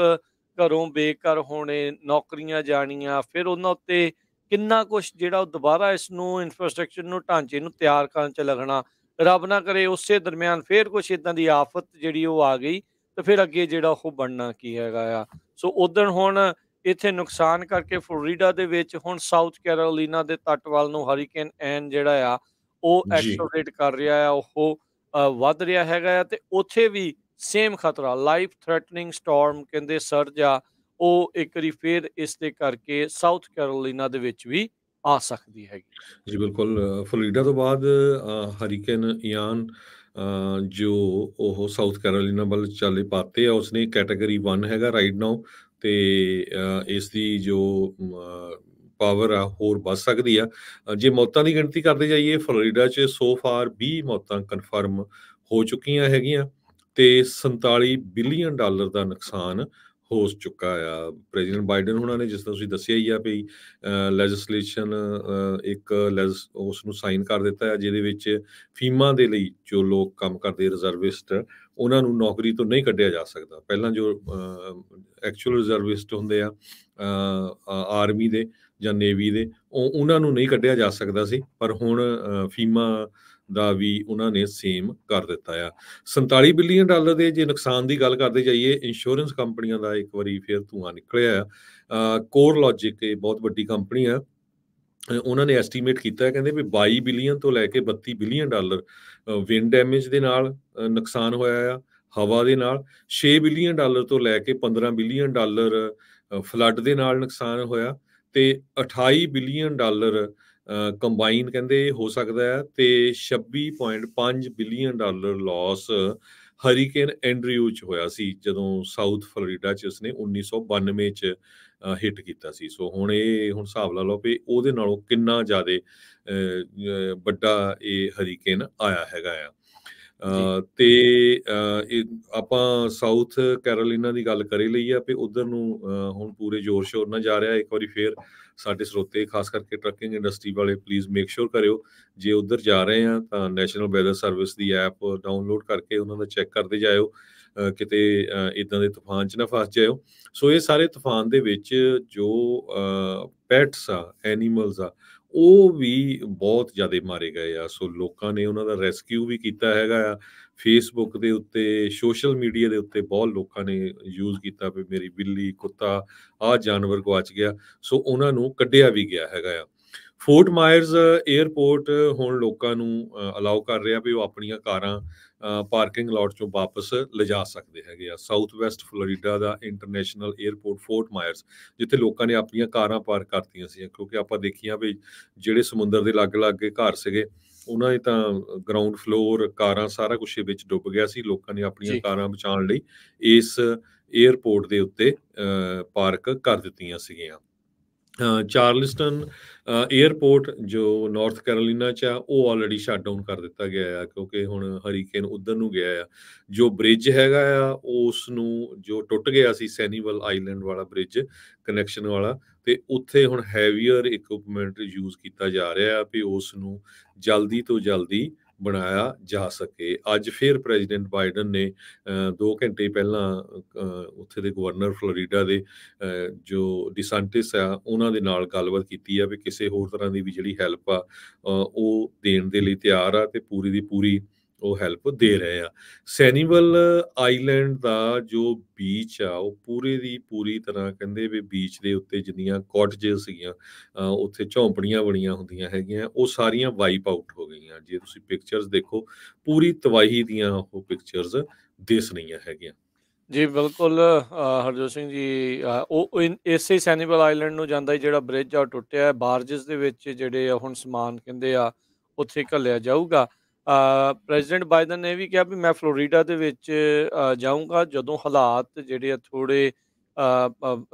Speaker 1: ਘਰੋਂ ਬੇਘਰ ਹੋਣੇ, ਨੌਕਰੀਆਂ ਜਾਣੀਆਂ, ਫਿਰ ਉਹਨਾਂ ਉੱਤੇ ਕਿੰਨਾ ਕੁਛ ਜਿਹੜਾ ਉਹ ਦੁਬਾਰਾ ਇਸ ਨੂੰ ਇਨਫਰਾਸਟ੍ਰਕਚਰ ਨੂੰ, ਢਾਂਚੇ ਨੂੰ ਤਿਆਰ ਕਰਨ 'ਚ ਲੱਗਣਾ। ਰੱਬ ਨਾ ਕਰੇ ਉਸੇ ਦਰਮਿਆਨ ਫਿਰ ਕੁਛ ਇੱਦਾਂ ਦੀ ਆਫ਼ਤ ਜਿਹੜੀ ਉਹ ਆ ਗਈ, ਤੇ ਫਿਰ ਅੱਗੇ ਜਿਹੜਾ ਉਹ ਬਣਨਾ ਕੀ ਹੈਗਾ ਆ। ਸੋ ਉੱਦਣ ਹੁਣ ਇੱਥੇ ਨੁਕਸਾਨ ਕਰਕੇ ਫਲੋਰੀਡਾ ਦੇ ਵਿੱਚ ਹੁਣ ਸਾਊਥ ਕੈਰੋਲੀਨਾ ਦੇ ਤੱਟ ਵੱਲ ਨੂੰ ਹਰੀਕੇਨ ਐਨ ਜਿਹੜਾ ਆ ਉਹ
Speaker 2: ਜੀ।
Speaker 1: ਐਕਸਲਰੇਟ ਕਰ ਰਿਹਾ ਆ, ਉਹ ਵੱਧ ਰਿਹਾ ਹੈਗਾ ਆ, ਤੇ ਉੱਥੇ ਵੀ ਸੇਮ ਖਤਰਾ, ਲਾਈਫ ਥ੍ਰੈਟਨਿੰਗ ਸਟਾਰਮ ਕਹਿੰਦੇ ਸਰਜ ਆ, ਉਹ ਇੱਕ ਵਾਰੀ ਫਿਰ ਇਸ ਦੇ ਕਰਕੇ ਸਾਊਥ ਕੈਰੋਲੀਨਾ ਦੇ ਵਿੱਚ ਵੀ ਆ ਸਕਦੀ ਹੈਗੀ।
Speaker 2: ਜੀ ਬਿਲਕੁਲ, ਫਲੋਰੀਡਾ ਤੋਂ ਬਾਅਦ ਹਰੀਕੇਨ ਇਆਨ ਜੋ ਉਹ ਸਾਊਥ ਕੈਰੋਲੀਨਾ ਵੱਲ ਚੱਲ ਪਾਤੇ ਆ, ਉਸਨੇ ਕੈਟਾਗਰੀ 1 ਹੈਗਾ ਰਾਈਟ ਨਾਓ, ਤੇ ਇਸ ਦੀ ਜੋ ਪਾਵਰ ਆ ਹੋਰ ਵੱਧ ਸਕਦੀ ਆ। ਜੇ ਮੌਤਾਂ ਦੀ ਗਿਣਤੀ ਕਰਦੇ ਜਾਈਏ, ਫਲੋਰੀਡਾ 'ਚ ਸੋ ਫਾਰ 20 ਮੌਤਾਂ ਕਨਫਰਮ ਹੋ ਚੁੱਕੀਆਂ ਹੈਗੀਆਂ ਤੇ 47 ਬਿਲੀਅਨ ਡਾਲਰ ਦਾ ਨੁਕਸਾਨ ਹੋ ਚੁੱਕਾ ਆ। ਪ੍ਰੈਜ਼ੀਡੈਂਟ ਬਾਈਡਨ ਹੁਣਾਂ ਨੇ, ਜਿਸ ਤਰ੍ਹਾਂ ਤੁਸੀਂ ਦੱਸਿਆ ਹੀ ਆ ਵੀ, ਲੈਜਿਸਲੇਸ਼ਨ ਇੱਕ ਉਸ ਨੂੰ ਸਾਈਨ ਕਰ ਦਿੱਤਾ ਹੈ, ਜਿਹਦੇ ਵਿੱਚ ਫੀਮਾ ਦੇ ਲਈ ਜੋ ਲੋਕ ਕੰਮ ਕਰਦੇ ਰਿਜ਼ਰਵਿਸਟ, ਉਹਨਾਂ ਨੂੰ ਨੌਕਰੀ ਤੋਂ ਨਹੀਂ ਕੱਢਿਆ ਜਾ ਸਕਦਾ। ਪਹਿਲਾਂ ਜੋ ਐਕਚੁਅਲ ਰਿਜ਼ਰਵਿਸਟ ਹੁੰਦੇ ਆ ਆਰਮੀ ਦੇ ਜਾਂ ਨੇਵੀ ਦੇ, ਉਹਨਾਂ ਨੂੰ ਨਹੀਂ ਕੱਢਿਆ ਜਾ ਸਕਦਾ ਸੀ, ਪਰ ਹੁਣ ਫੀਮਾ ਦਾ ਵੀ ਉਹਨਾਂ ਨੇ ਸੇਮ ਕਰ ਦਿੱਤਾ ਆ। 47 ਬਿਲੀਅਨ ਡਾਲਰ ਦੇ ਜੇ ਨੁਕਸਾਨ ਦੀ ਗੱਲ ਕਰਦੇ ਜਾਈਏ, ਇੰਸ਼ੋਰੈਂਸ ਕੰਪਨੀਆਂ ਦਾ ਇੱਕ ਵਾਰੀ ਫਿਰ ਧੂੰਆਂ ਨਿਕਲਿਆ ਆ। ਕੋਰ ਲੌਜਿਕ ਇਹ ਬਹੁਤ ਵੱਡੀ ਕੰਪਨੀ ਆ, ਉਹਨਾਂ ਨੇ ਐਸਟੀਮੇਟ ਕੀਤਾ ਹੈ, ਕਹਿੰਦੇ ਵੀ 22 ਬਿਲੀਅਨ ਤੋਂ ਲੈ ਕੇ 32 ਬਿਲੀਅਨ ਡਾਲਰ ਵਿੰਡ ਡੈਮੇਜ ਦੇ ਨਾਲ ਨੁਕਸਾਨ ਹੋਇਆ ਆ। ਹਵਾ ਦੇ ਨਾਲ 6 ਬਿਲੀਅਨ ਡਾਲਰ ਤੋਂ ਲੈ ਕੇ 15 ਬਿਲੀਅਨ ਡਾਲਰ ਫਲੱਡ ਦੇ ਨਾਲ ਨੁਕਸਾਨ ਹੋਇਆ, ਤੇ 28 ਬਿਲੀਅਨ ਡਾਲਰ ਕੰਬਾਈਨ ਕਹਿੰਦੇ ਹੋ ਸਕਦਾ ਹੈ, ਤੇ 26.5 billion dollar loss hurricane Andrew ਚ ਹੋਇਆ ਸੀ, ਜਦੋਂ ਸਾਊਥ ਫਲੋਰੀਡਾ ਚ ਉਸਨੇ 1992 ਚ ਹਿੱਟ ਕੀਤਾ ਸੀ। ਸੋ ਹੁਣ ਹਿਸਾਬ ਲਾ ਲਓ ਵੀ ਉਹਦੇ ਨਾਲੋਂ ਕਿੰਨਾ ਜ਼ਿਆਦਾ ਵੱਡਾ ਇਹ ਹਰੀਕੇਨ ਆਇਆ ਹੈਗਾ ਆ। ਤੇ ਆਪਾਂ ਸਾਊਥ ਕੈਰੋਲੀਨਾ ਦੀ ਗੱਲ ਕਰੀ ਲਈ ਆ ਵੀ ਉਧਰ ਨੂੰ ਹੁਣ ਪੂਰੇ ਜ਼ੋਰ ਸ਼ੋਰ ਨਾਲ ਜਾ ਰਿਹਾ। ਇੱਕ ਵਾਰੀ ਫੇਰ ਸਾਡੇ ਸਰੋਤੇ, ਖਾਸ ਕਰਕੇ ਟਰੱਕਿੰਗ ਇੰਡਸਟਰੀ ਵਾਲੇ, ਪਲੀਜ਼ ਮੇਕ ਸ਼ੋਰ ਕਰਿਓ ਜੇ ਉਧਰ ਜਾ ਰਹੇ ਆ ਤਾਂ ਨੈਸ਼ਨਲ ਵੈਦਰ ਸਰਵਿਸ ਦੀ ਐਪ ਡਾਊਨਲੋਡ ਕਰਕੇ ਉਹਨਾਂ ਦਾ ਚੈੱਕ ਕਰਦੇ ਜਾਇਓ, ਕਿਤੇ ਇਦਾਂ ਦੇ ਤੂਫਾਨ 'ਚ ਨਾ ਫਸ ਜਾਇਓ। ਸੋ ਇਹ ਸਾਰੇ ਤੂਫਾਨ ਦੇ ਵਿੱਚ ਜੋ ਪੈਟਸ ਆ, ਐਨੀਮਲਸ ਆ, ਉਹ ਵੀ ਬਹੁਤ ਜ਼ਿਆਦਾ ਮਾਰੇ ਗਏ ਆ। ਸੋ ਲੋਕਾਂ ਨੇ ਉਹਨਾਂ ਦਾ ਰੈਸਕਿਊ ਵੀ ਕੀਤਾ ਹੈਗਾ ਆ। ਫੇਸਬੁੱਕ ਦੇ ਉੱਤੇ, ਸੋਸ਼ਲ ਮੀਡੀਆ ਦੇ ਉੱਤੇ ਬਹੁਤ ਲੋਕਾਂ ਨੇ ਯੂਜ਼ ਕੀਤਾ ਵੀ ਮੇਰੀ ਬਿੱਲੀ, ਕੁੱਤਾ, ਆਹ ਜਾਨਵਰ ਗਵਾਚ ਗਿਆ। ਸੋ ਉਹਨਾਂ ਨੂੰ ਕੱਢਿਆ ਵੀ ਗਿਆ ਹੈਗਾ ਆ। ਫੋਰਟ ਮਾਇਰਸ ਏਅਰਪੋਰਟ ਹੁਣ ਲੋਕਾਂ ਨੂੰ ਅਲਾਉ ਕਰ ਰਿਹਾ ਵੀ ਉਹ ਆਪਣੀਆਂ ਕਾਰਾਂ ਪਾਰਕਿੰਗ ਲਾਟ ਚੋਂ ਵਾਪਸ ਲਿਜਾ ਸਕਦੇ ਹੈਗੇ ਆ। ਸਾਊਥ ਵੈਸਟ ਫਲੋਰੀਡਾ ਦਾ ਇੰਟਰਨੈਸ਼ਨਲ ਏਅਰਪੋਰਟ ਫੋਰਟ ਮਾਇਰਸ, ਜਿੱਥੇ ਲੋਕਾਂ ਨੇ ਆਪਣੀਆਂ ਕਾਰਾਂ ਪਾਰਕ ਕਰਤੀਆਂ ਸੀ, ਕਿਉਂਕਿ ਆਪਾਂ ਦੇਖੀਆਂ ਵੀ ਜਿਹੜੇ ਸਮੁੰਦਰ ਦੇ ਲਾਗੇ ਘਰ ਸੀਗੇ, ਉਹਨਾਂ ਦੇ ਤਾਂ ਗਰਾਊਂਡ ਫਲੋਰ, ਕਾਰਾਂ, ਸਾਰਾ ਕੁਛ ਵਿੱਚ ਡੁੱਬ ਗਿਆ ਸੀ। ਲੋਕਾਂ ਨੇ ਆਪਣੀਆਂ ਕਾਰਾਂ ਬਚਾਉਣ ਲਈ ਇਸ ਏਅਰਪੋਰਟ ਦੇ ਉੱਤੇ ਪਾਰਕ ਕਰ ਦਿੱਤੀਆਂ ਸੀਗੀਆਂ। ਚਾਰਲਸਟਨ ਏਅਰਪੋਰਟ ਜੋ ਨਾਰਥ ਕੈਰੋਲੀਨਾ 'ਚ ਆ, ਉਹ ਆਲਰੇਡੀ ਸ਼ਟ ਡਾਊਨ ਕਰ ਦਿੱਤਾ ਗਿਆ ਆ, ਕਿਉਂਕਿ ਹੁਣ ਹਰੀਕੇਨ ਉਧਰ ਨੂੰ ਗਿਆ ਆ। ਜੋ ਬ੍ਰਿਜ ਹੈਗਾ ਆ, ਉਸ ਨੂੰ ਜੋ ਟੁੱਟ ਗਿਆ ਸੀ, ਸੈਨੀਵਲ ਆਈਲੈਂਡ ਵਾਲਾ ਬ੍ਰਿਜ, ਕਨੈਕਸ਼ਨ ਵਾਲਾ, ਤੇ ਉੱਥੇ ਹੁਣ ਹੈਵੀਅਰ ਇਕਵਿਪਮੈਂਟ ਯੂਜ਼ ਕੀਤਾ ਜਾ ਰਿਹਾ ਆ ਵੀ ਉਸ ਨੂੰ ਜਲਦੀ ਤੋਂ ਜਲਦੀ ਬਣਾਇਆ ਜਾ ਸਕੇ। ਅੱਜ ਫਿਰ ਪ੍ਰੈਜ਼ੀਡੈਂਟ ਬਾਈਡਨ ਨੇ 2 ਘੰਟੇ ਪਹਿਲਾਂ ਉੱਥੇ ਦੇ ਗਵਰਨਰ ਫਲੋਰੀਡਾ ਦੇ ਜੋ ਡਿਸੈਂਟਿਸ ਆ, ਉਹਨਾਂ ਦੇ ਨਾਲ ਗੱਲਬਾਤ ਕੀਤੀ ਆ ਵੀ ਕਿਸੇ ਹੋਰ ਤਰ੍ਹਾਂ ਦੀ ਵੀ ਜਿਹੜੀ ਹੈਲਪ ਆ ਉਹ ਦੇਣ ਦੇ ਲਈ ਤਿਆਰ ਆ, ਤੇ ਪੂਰੀ ਦੀ ਪੂਰੀ ਉਹ ਹੈਲਪ ਦੇ ਰਹੇ ਆ। ਸੈਨੀਵਲ ਆਈਲੈਂਡ ਦਾ ਜੋ ਬੀਚ ਆ, ਉਹ ਪੂਰੇ ਦੀ ਪੂਰੀ ਤਰ੍ਹਾਂ ਕਹਿੰਦੇ ਵੀ ਬੀਚ ਦੇ ਉੱਤੇ ਜਿੰਨੀਆਂ ਕਾਟੇਜਸ ਸੀਗੀਆਂ, ਉੱਥੇ ਝੌਂਪੜੀਆਂ ਬਣੀਆਂ ਹੁੰਦੀਆਂ ਹੈਗੀਆਂ, ਉਹ ਸਾਰੀਆਂ ਵਾਈਪ ਆਊਟ ਹੋ ਗਈਆਂ। ਜੇ ਤੁਸੀਂ ਪਿਕਚਰਸ ਦੇਖੋ, ਪੂਰੀ ਤਬਾਹੀ ਦੀਆਂ ਉਹ ਪਿਕਚਰਸ ਦਿਸ ਰਹੀਆਂ ਹੈਗੀਆਂ।
Speaker 1: ਜੀ ਬਿਲਕੁਲ, ਹਰਜੋਤ ਸਿੰਘ ਜੀ, ਉਹ ਇਸੇ ਸੈਨੀਵਲ ਆਈਲੈਂਡ ਨੂੰ ਜਾਂਦਾ ਜਿਹੜਾ ਬ੍ਰਿਜ ਆ ਉਹ ਟੁੱਟਿਆ ਹੈ। ਬਾਰਜਸ ਦੇ ਵਿੱਚ ਜਿਹੜੇ ਆ ਹੁਣ ਸਮਾਨ ਕਹਿੰਦੇ ਆ ਉੱਥੇ ਘੱਲਿਆ ਜਾਊਗਾ। ਪ੍ਰੈਜ਼ੀਡੈਂਟ ਬਾਈਡਨ ਨੇ ਵੀ ਕਿਹਾ ਵੀ ਮੈਂ ਫਲੋਰੀਡਾ ਦੇ ਵਿੱਚ ਜਾਊਂਗਾ ਜਦੋਂ ਹਾਲਾਤ ਜਿਹੜੇ ਆ ਥੋੜ੍ਹੇ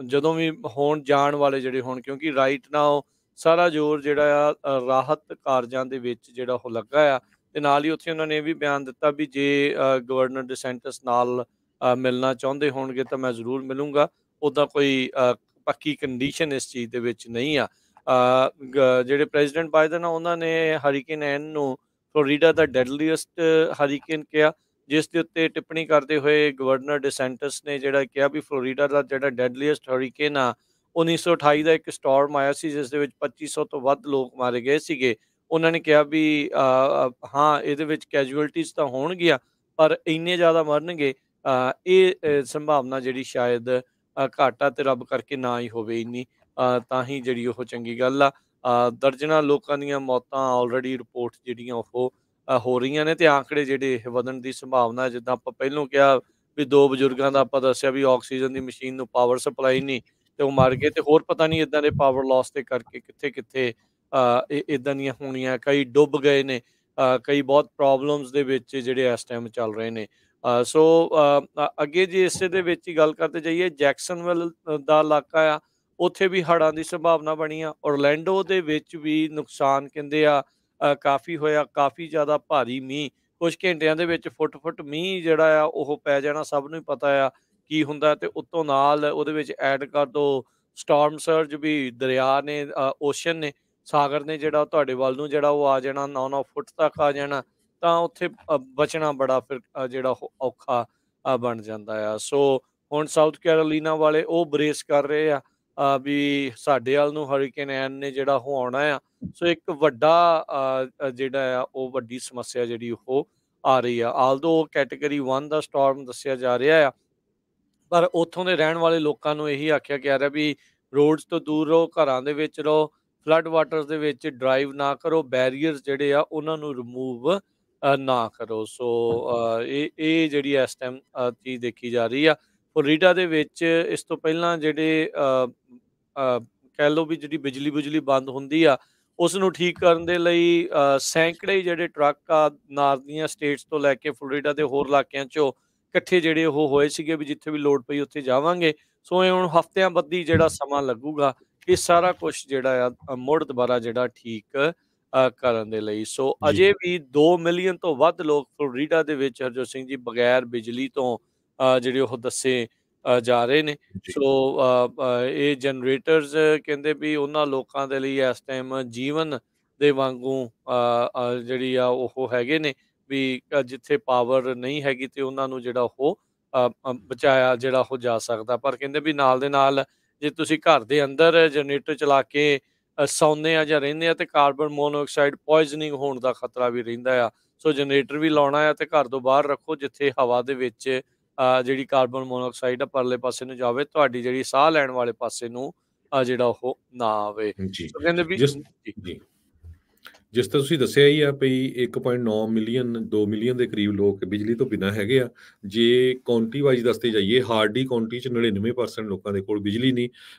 Speaker 1: ਜਦੋਂ ਵੀ ਹੋਣ ਜਾਣ ਵਾਲੇ ਜਿਹੜੇ ਹੋਣ, ਕਿਉਂਕਿ ਰਾਈਟ ਨਾਓ ਸਾਰਾ ਜ਼ੋਰ ਜਿਹੜਾ ਆ ਰਾਹਤ ਕਾਰਜਾਂ ਦੇ ਵਿੱਚ ਜਿਹੜਾ ਉਹ ਲੱਗਾ ਆ। ਤੇ ਨਾਲ ਹੀ ਉੱਥੇ ਉਹਨਾਂ ਨੇ ਇਹ ਵੀ ਬਿਆਨ ਦਿੱਤਾ ਵੀ ਜੇ ਗਵਰਨਰ ਡਿਸੈਂਟਿਸ ਨਾਲ ਮਿਲਣਾ ਚਾਹੁੰਦੇ ਹੋਣਗੇ ਤਾਂ ਮੈਂ ਜ਼ਰੂਰ ਮਿਲੂੰਗਾ। ਉੱਦਾਂ ਕੋਈ ਪੱਕੀ ਕੰਡੀਸ਼ਨ ਇਸ ਚੀਜ਼ ਦੇ ਵਿੱਚ ਨਹੀਂ ਆ। ਜਿਹੜੇ ਪ੍ਰੈਜ਼ੀਡੈਂਟ ਬਾਈਡਨ ਆ, ਉਹਨਾਂ ਨੇ ਹਰੀਕੇਨ ਐਨ ਨੂੰ ਫਲੋਰੀਡਾ ਦਾ ਡੈਡਲੀਐਸਟ ਹਰੀਕੇਨ ਕਿਹਾ, ਜਿਸ ਦੇ ਉੱਤੇ ਟਿੱਪਣੀ ਕਰਦੇ ਹੋਏ ਗਵਰਨਰ ਡਿਸੈਂਟਿਸ ਨੇ ਜਿਹੜਾ ਕਿਹਾ ਵੀ ਫਲੋਰੀਡਾ ਦਾ ਜਿਹੜਾ ਡੈਡਲੀਐਸਟ ਹਰੀਕੇਨ ਆ, 1928 ਦਾ ਇੱਕ ਸਟੋਰਮ ਆਇਆ ਸੀ, ਜਿਸ ਦੇ ਵਿੱਚ 2500 ਤੋਂ ਵੱਧ ਲੋਕ ਮਾਰੇ ਗਏ ਸੀਗੇ। ਉਹਨਾਂ ਨੇ ਕਿਹਾ ਵੀ ਹਾਂ, ਇਹਦੇ ਵਿੱਚ ਕੈਜੂਅਲਟੀਜ਼ ਤਾਂ ਹੋਣਗੀਆਂ, ਪਰ ਇੰਨੇ ਜ਼ਿਆਦਾ ਮਰਨਗੇ ਇਹ ਸੰਭਾਵਨਾ ਜਿਹੜੀ ਸ਼ਾਇਦ ਘੱਟ ਆ, ਤੇ ਰੱਬ ਕਰਕੇ ਨਾ ਹੀ ਹੋਵੇ ਇੰਨੀ, ਤਾਂ ਹੀ ਜਿਹੜੀ ਉਹ ਚੰਗੀ ਗੱਲ ਆ। ਦਰਜਨਾਂ ਲੋਕਾਂ ਦੀਆਂ ਮੌਤਾਂ ਆਲਰੇਡੀ ਰਿਪੋਰਟ ਜਿਹੜੀਆਂ ਉਹ ਹੋ ਰਹੀਆਂ ਨੇ, ਤੇ ਆਂਕੜੇ ਜਿਹੜੇ ਵਧਣ ਦੀ ਸੰਭਾਵਨਾ, ਜਿੱਦਾਂ ਆਪਾਂ ਪਹਿਲੋਂ ਕਿਹਾ ਵੀ 2 ਬਜ਼ੁਰਗਾਂ ਦਾ ਆਪਾਂ ਦੱਸਿਆ ਵੀ ਆਕਸੀਜਨ ਦੀ ਮਸ਼ੀਨ ਨੂੰ ਪਾਵਰ ਸਪਲਾਈ ਨਹੀਂ, ਤੇ ਉਹ ਮਰ ਗਏ, ਤੇ ਹੋਰ ਪਤਾ ਨਹੀਂ ਇਦਾਂ ਦੇ ਪਾਵਰ ਲਾਸ ਦੇ ਕਰਕੇ ਕਿੱਥੇ ਕਿੱਥੇ ਇਦਾਂ ਦੀਆਂ ਹੋਣੀਆਂ, ਕਈ ਡੁੱਬ ਗਏ ਨੇ, ਕਈ ਬਹੁਤ ਪ੍ਰੋਬਲਮਸ ਦੇ ਵਿੱਚ ਜਿਹੜੇ ਇਸ ਟਾਈਮ ਚੱਲ ਰਹੇ ਨੇ। ਸੋ ਅੱਗੇ ਜੇ ਇਸੇ ਦੇ ਵਿੱਚ ਹੀ ਗੱਲ ਕਰਦੇ ਜਾਈਏ, ਜੈਕਸਨਵਿਲ ਦਾ ਇਲਾਕਾ ਆ, ਉੱਥੇ ਵੀ ਹੜ੍ਹਾਂ ਦੀ ਸੰਭਾਵਨਾ ਬਣੀ ਆ। ਔਰਲੈਂਡੋ ਦੇ ਵਿੱਚ ਵੀ ਨੁਕਸਾਨ ਕਹਿੰਦੇ ਆ ਕਾਫੀ ਹੋਇਆ, ਕਾਫੀ ਜ਼ਿਆਦਾ ਭਾਰੀ ਮੀਂਹ, ਕੁਝ ਘੰਟਿਆਂ ਦੇ ਵਿੱਚ ਫੁੱਟ ਮੀਂਹ ਜਿਹੜਾ ਆ ਉਹ ਪੈ ਜਾਣਾ, ਸਭ ਨੂੰ ਹੀ ਪਤਾ ਆ ਕੀ ਹੁੰਦਾ। ਤੇ ਉੱਤੋਂ ਨਾਲ ਉਹਦੇ ਵਿੱਚ ਐਡ ਕਰ ਦੋ ਸਟਾਰਮ ਸਰਜ, ਵੀ ਦਰਿਆ ਨੇ, ਓਸ਼ਨ ਨੇ, ਸਾਗਰ ਨੇ ਜਿਹੜਾ ਤੁਹਾਡੇ ਵੱਲ ਨੂੰ ਜਿਹੜਾ ਉਹ ਆ ਜਾਣਾ, 9-9 ਫੁੱਟ ਤੱਕ ਆ ਜਾਣਾ। ਤਾਂ ਉੱਥੇ ਬਚਣਾ ਬੜਾ ਫਿਰ ਜਿਹੜਾ ਉਹ ਔਖਾ ਬਣ ਜਾਂਦਾ ਆ। ਸੋ ਹੁਣ ਸਾਊਥ ਕੈਰੋਲੀਨਾ ਵਾਲੇ ਉਹ ਬਰੇਸ ਕਰ ਰਹੇ ਆ ਵੀ ਸਾਡੇ ਵੱਲ ਨੂੰ ਹਰੀਕੇਨ ਐਨ ਨੇ ਜਿਹੜਾ ਉਹ ਆਉਣਾ ਆ। ਸੋ ਇੱਕ ਵੱਡਾ ਜਿਹੜਾ ਆ ਉਹ ਵੱਡੀ ਸਮੱਸਿਆ ਜਿਹੜੀ ਉਹ ਆ ਰਹੀ ਆ। ਆਲਦੋ ਕੈਟੇਗਰੀ 1 ਦਾ ਸਟਾਰਮ ਦੱਸਿਆ ਜਾ ਰਿਹਾ ਆ, ਪਰ ਉੱਥੋਂ ਦੇ ਰਹਿਣ ਵਾਲੇ ਲੋਕਾਂ ਨੂੰ ਇਹੀ ਆਖਿਆ ਗਿਆ ਰਿਹਾ ਵੀ ਰੋਡਸ ਤੋਂ ਦੂਰ ਰਹੋ, ਘਰਾਂ ਦੇ ਵਿੱਚ ਰਹੋ, ਫਲੱਡ ਵਾਟਰਸ ਦੇ ਵਿੱਚ ਡਰਾਈਵ ਨਾ ਕਰੋ, ਬੈਰੀਅਰਸ ਜਿਹੜੇ ਆ ਉਹਨਾਂ ਨੂੰ ਰਿਮੂਵ ਨਾ ਕਰੋ। ਸੋ ਇਹ ਜਿਹੜੀ ਇਸ ਟਾਈਮ ਚੀਜ਼ ਦੇਖੀ ਜਾ ਰਹੀ ਆ। ਫਲੋਰੀਡਾ ਦੇ ਵਿੱਚ ਇਸ ਤੋਂ ਪਹਿਲਾਂ ਜਿਹੜੇ ਕਹਿ ਲਓ ਵੀ ਜਿਹੜੀ ਬਿਜਲੀ ਬੰਦ ਹੁੰਦੀ ਆ, ਉਸ ਨੂੰ ਠੀਕ ਕਰਨ ਦੇ ਲਈ ਸੈਂਕੜੇ ਜਿਹੜੇ ਟਰੱਕ ਆ ਨਾਰਥ ਸਟੇਟਸ ਤੋਂ ਲੈ ਕੇ ਫਲੋਰੀਡਾ ਦੇ ਹੋਰ ਇਲਾਕਿਆਂ 'ਚੋਂ ਇਕੱਠੇ ਜਿਹੜੇ ਉਹ ਹੋਏ ਸੀਗੇ ਵੀ ਜਿੱਥੇ ਵੀ ਲੋੜ ਪਈ ਉੱਥੇ ਜਾਵਾਂਗੇ। ਸੋ ਇਹ ਹੁਣ ਹਫ਼ਤਿਆਂ ਬੱਧੀ ਜਿਹੜਾ ਸਮਾਂ ਲੱਗੂਗਾ ਇਹ ਸਾਰਾ ਕੁਛ ਜਿਹੜਾ ਆ ਮੁੜ ਦੁਬਾਰਾ ਜਿਹੜਾ ਠੀਕ ਕਰਨ ਦੇ ਲਈ। ਸੋ
Speaker 2: ਜੀ
Speaker 1: ਅਜੇ ਵੀ 2 ਮਿਲੀਅਨ ਤੋਂ ਵੱਧ ਲੋਕ ਫਲੋਰੀਡਾ ਦੇ ਵਿੱਚ, ਹਰਜੋਤ ਸਿੰਘ ਜੀ, ਬਗੈਰ ਬਿਜਲੀ ਤੋਂ ਜਿਹੜੇ ਉਹ ਦੱਸੇ ਜਾ ਰਹੇ ਨੇ।
Speaker 2: ਜੀ
Speaker 1: ਸੋ ਇਹ ਜਨਰੇਟਰਸ ਕਹਿੰਦੇ ਵੀ ਉਹਨਾਂ ਲੋਕਾਂ ਦੇ ਲਈ ਇਸ ਟਾਈਮ ਜੀਵਨ ਦੇ ਵਾਂਗੂ ਜਿਹੜੀ ਆ ਉਹ ਹੈਗੇ ਨੇ ਵੀ ਜਿੱਥੇ ਪਾਵਰ ਨਹੀਂ ਹੈਗੀ ਤੇ ਉਹਨਾਂ ਨੂੰ ਜਿਹੜਾ ਉਹ ਬਚਾਇਆ ਜਿਹੜਾ ਉਹ ਜਾ ਸਕਦਾ। ਪਰ ਕਹਿੰਦੇ ਵੀ ਨਾਲ ਦੇ ਨਾਲ ਜੇ ਤੁਸੀਂ ਘਰ ਦੇ ਅੰਦਰ ਜਨਰੇਟਰ ਚਲਾ ਕੇ ਸੌਂਦੇ ਆ ਜਾਂ ਰਹਿੰਦੇ ਆ ਤੇ ਕਾਰਬਨ ਮੋਨੋਆਕਸਾਈਡ ਪੋਇਜ਼ਨਿੰਗ ਹੋਣ ਦਾ ਖਤਰਾ ਵੀ ਰਹਿੰਦਾ ਆ। ਸੋ ਜਨਰੇਟਰ ਵੀ ਲਾਉਣਾ ਆ ਤੇ ਘਰ ਤੋਂ ਬਾਹਰ ਰੱਖੋ ਜਿੱਥੇ ਹਵਾ ਦੇ ਵਿੱਚ ਜਿਹੜੀ ਕਾਰਬਨ ਮੋਨੋਆਕਸਾਈਡ ਆ ਪਰਲੇ ਪਾਸੇ ਨੂੰ ਜਾਵੇ, ਤੁਹਾਡੀ ਜਿਹੜੀ ਸਾਹ ਲੈਣ ਵਾਲੇ ਪਾਸੇ ਨੂੰ ਜਿਹੜਾ ਉਹ ਨਾ ਆਵੇ।
Speaker 2: ਜੀ
Speaker 1: ਸੋ ਕਹਿੰਦੇ ਵੀ
Speaker 2: ਜਿਸ ਜੀ ਜਿਸ ਤਰ੍ਹਾਂ ਤੁਸੀਂ ਦੱਸਿਆ ਹੀ ਆ ਵੀ 1.9 ਮਿਲੀਅਨ 2 ਮਿਲੀਅਨ ਦੇ ਕਰੀਬ ਲੋਕ ਬਿਜਲੀ ਤੋਂ ਬਿਨਾਂ ਹੈਗੇ ਆ। ਜੇ ਕਾਉਂਟੀ ਵਾਈਜ਼ ਦੱਸਦੇ ਜਾਈਏ, ਹਾਰਡੀ ਕਾਉਂਟੀ 'ਚ 99% ਲੋਕਾਂ ਦੇ ਕੋਲ ਬਿਜਲੀ ਨਹੀਂ,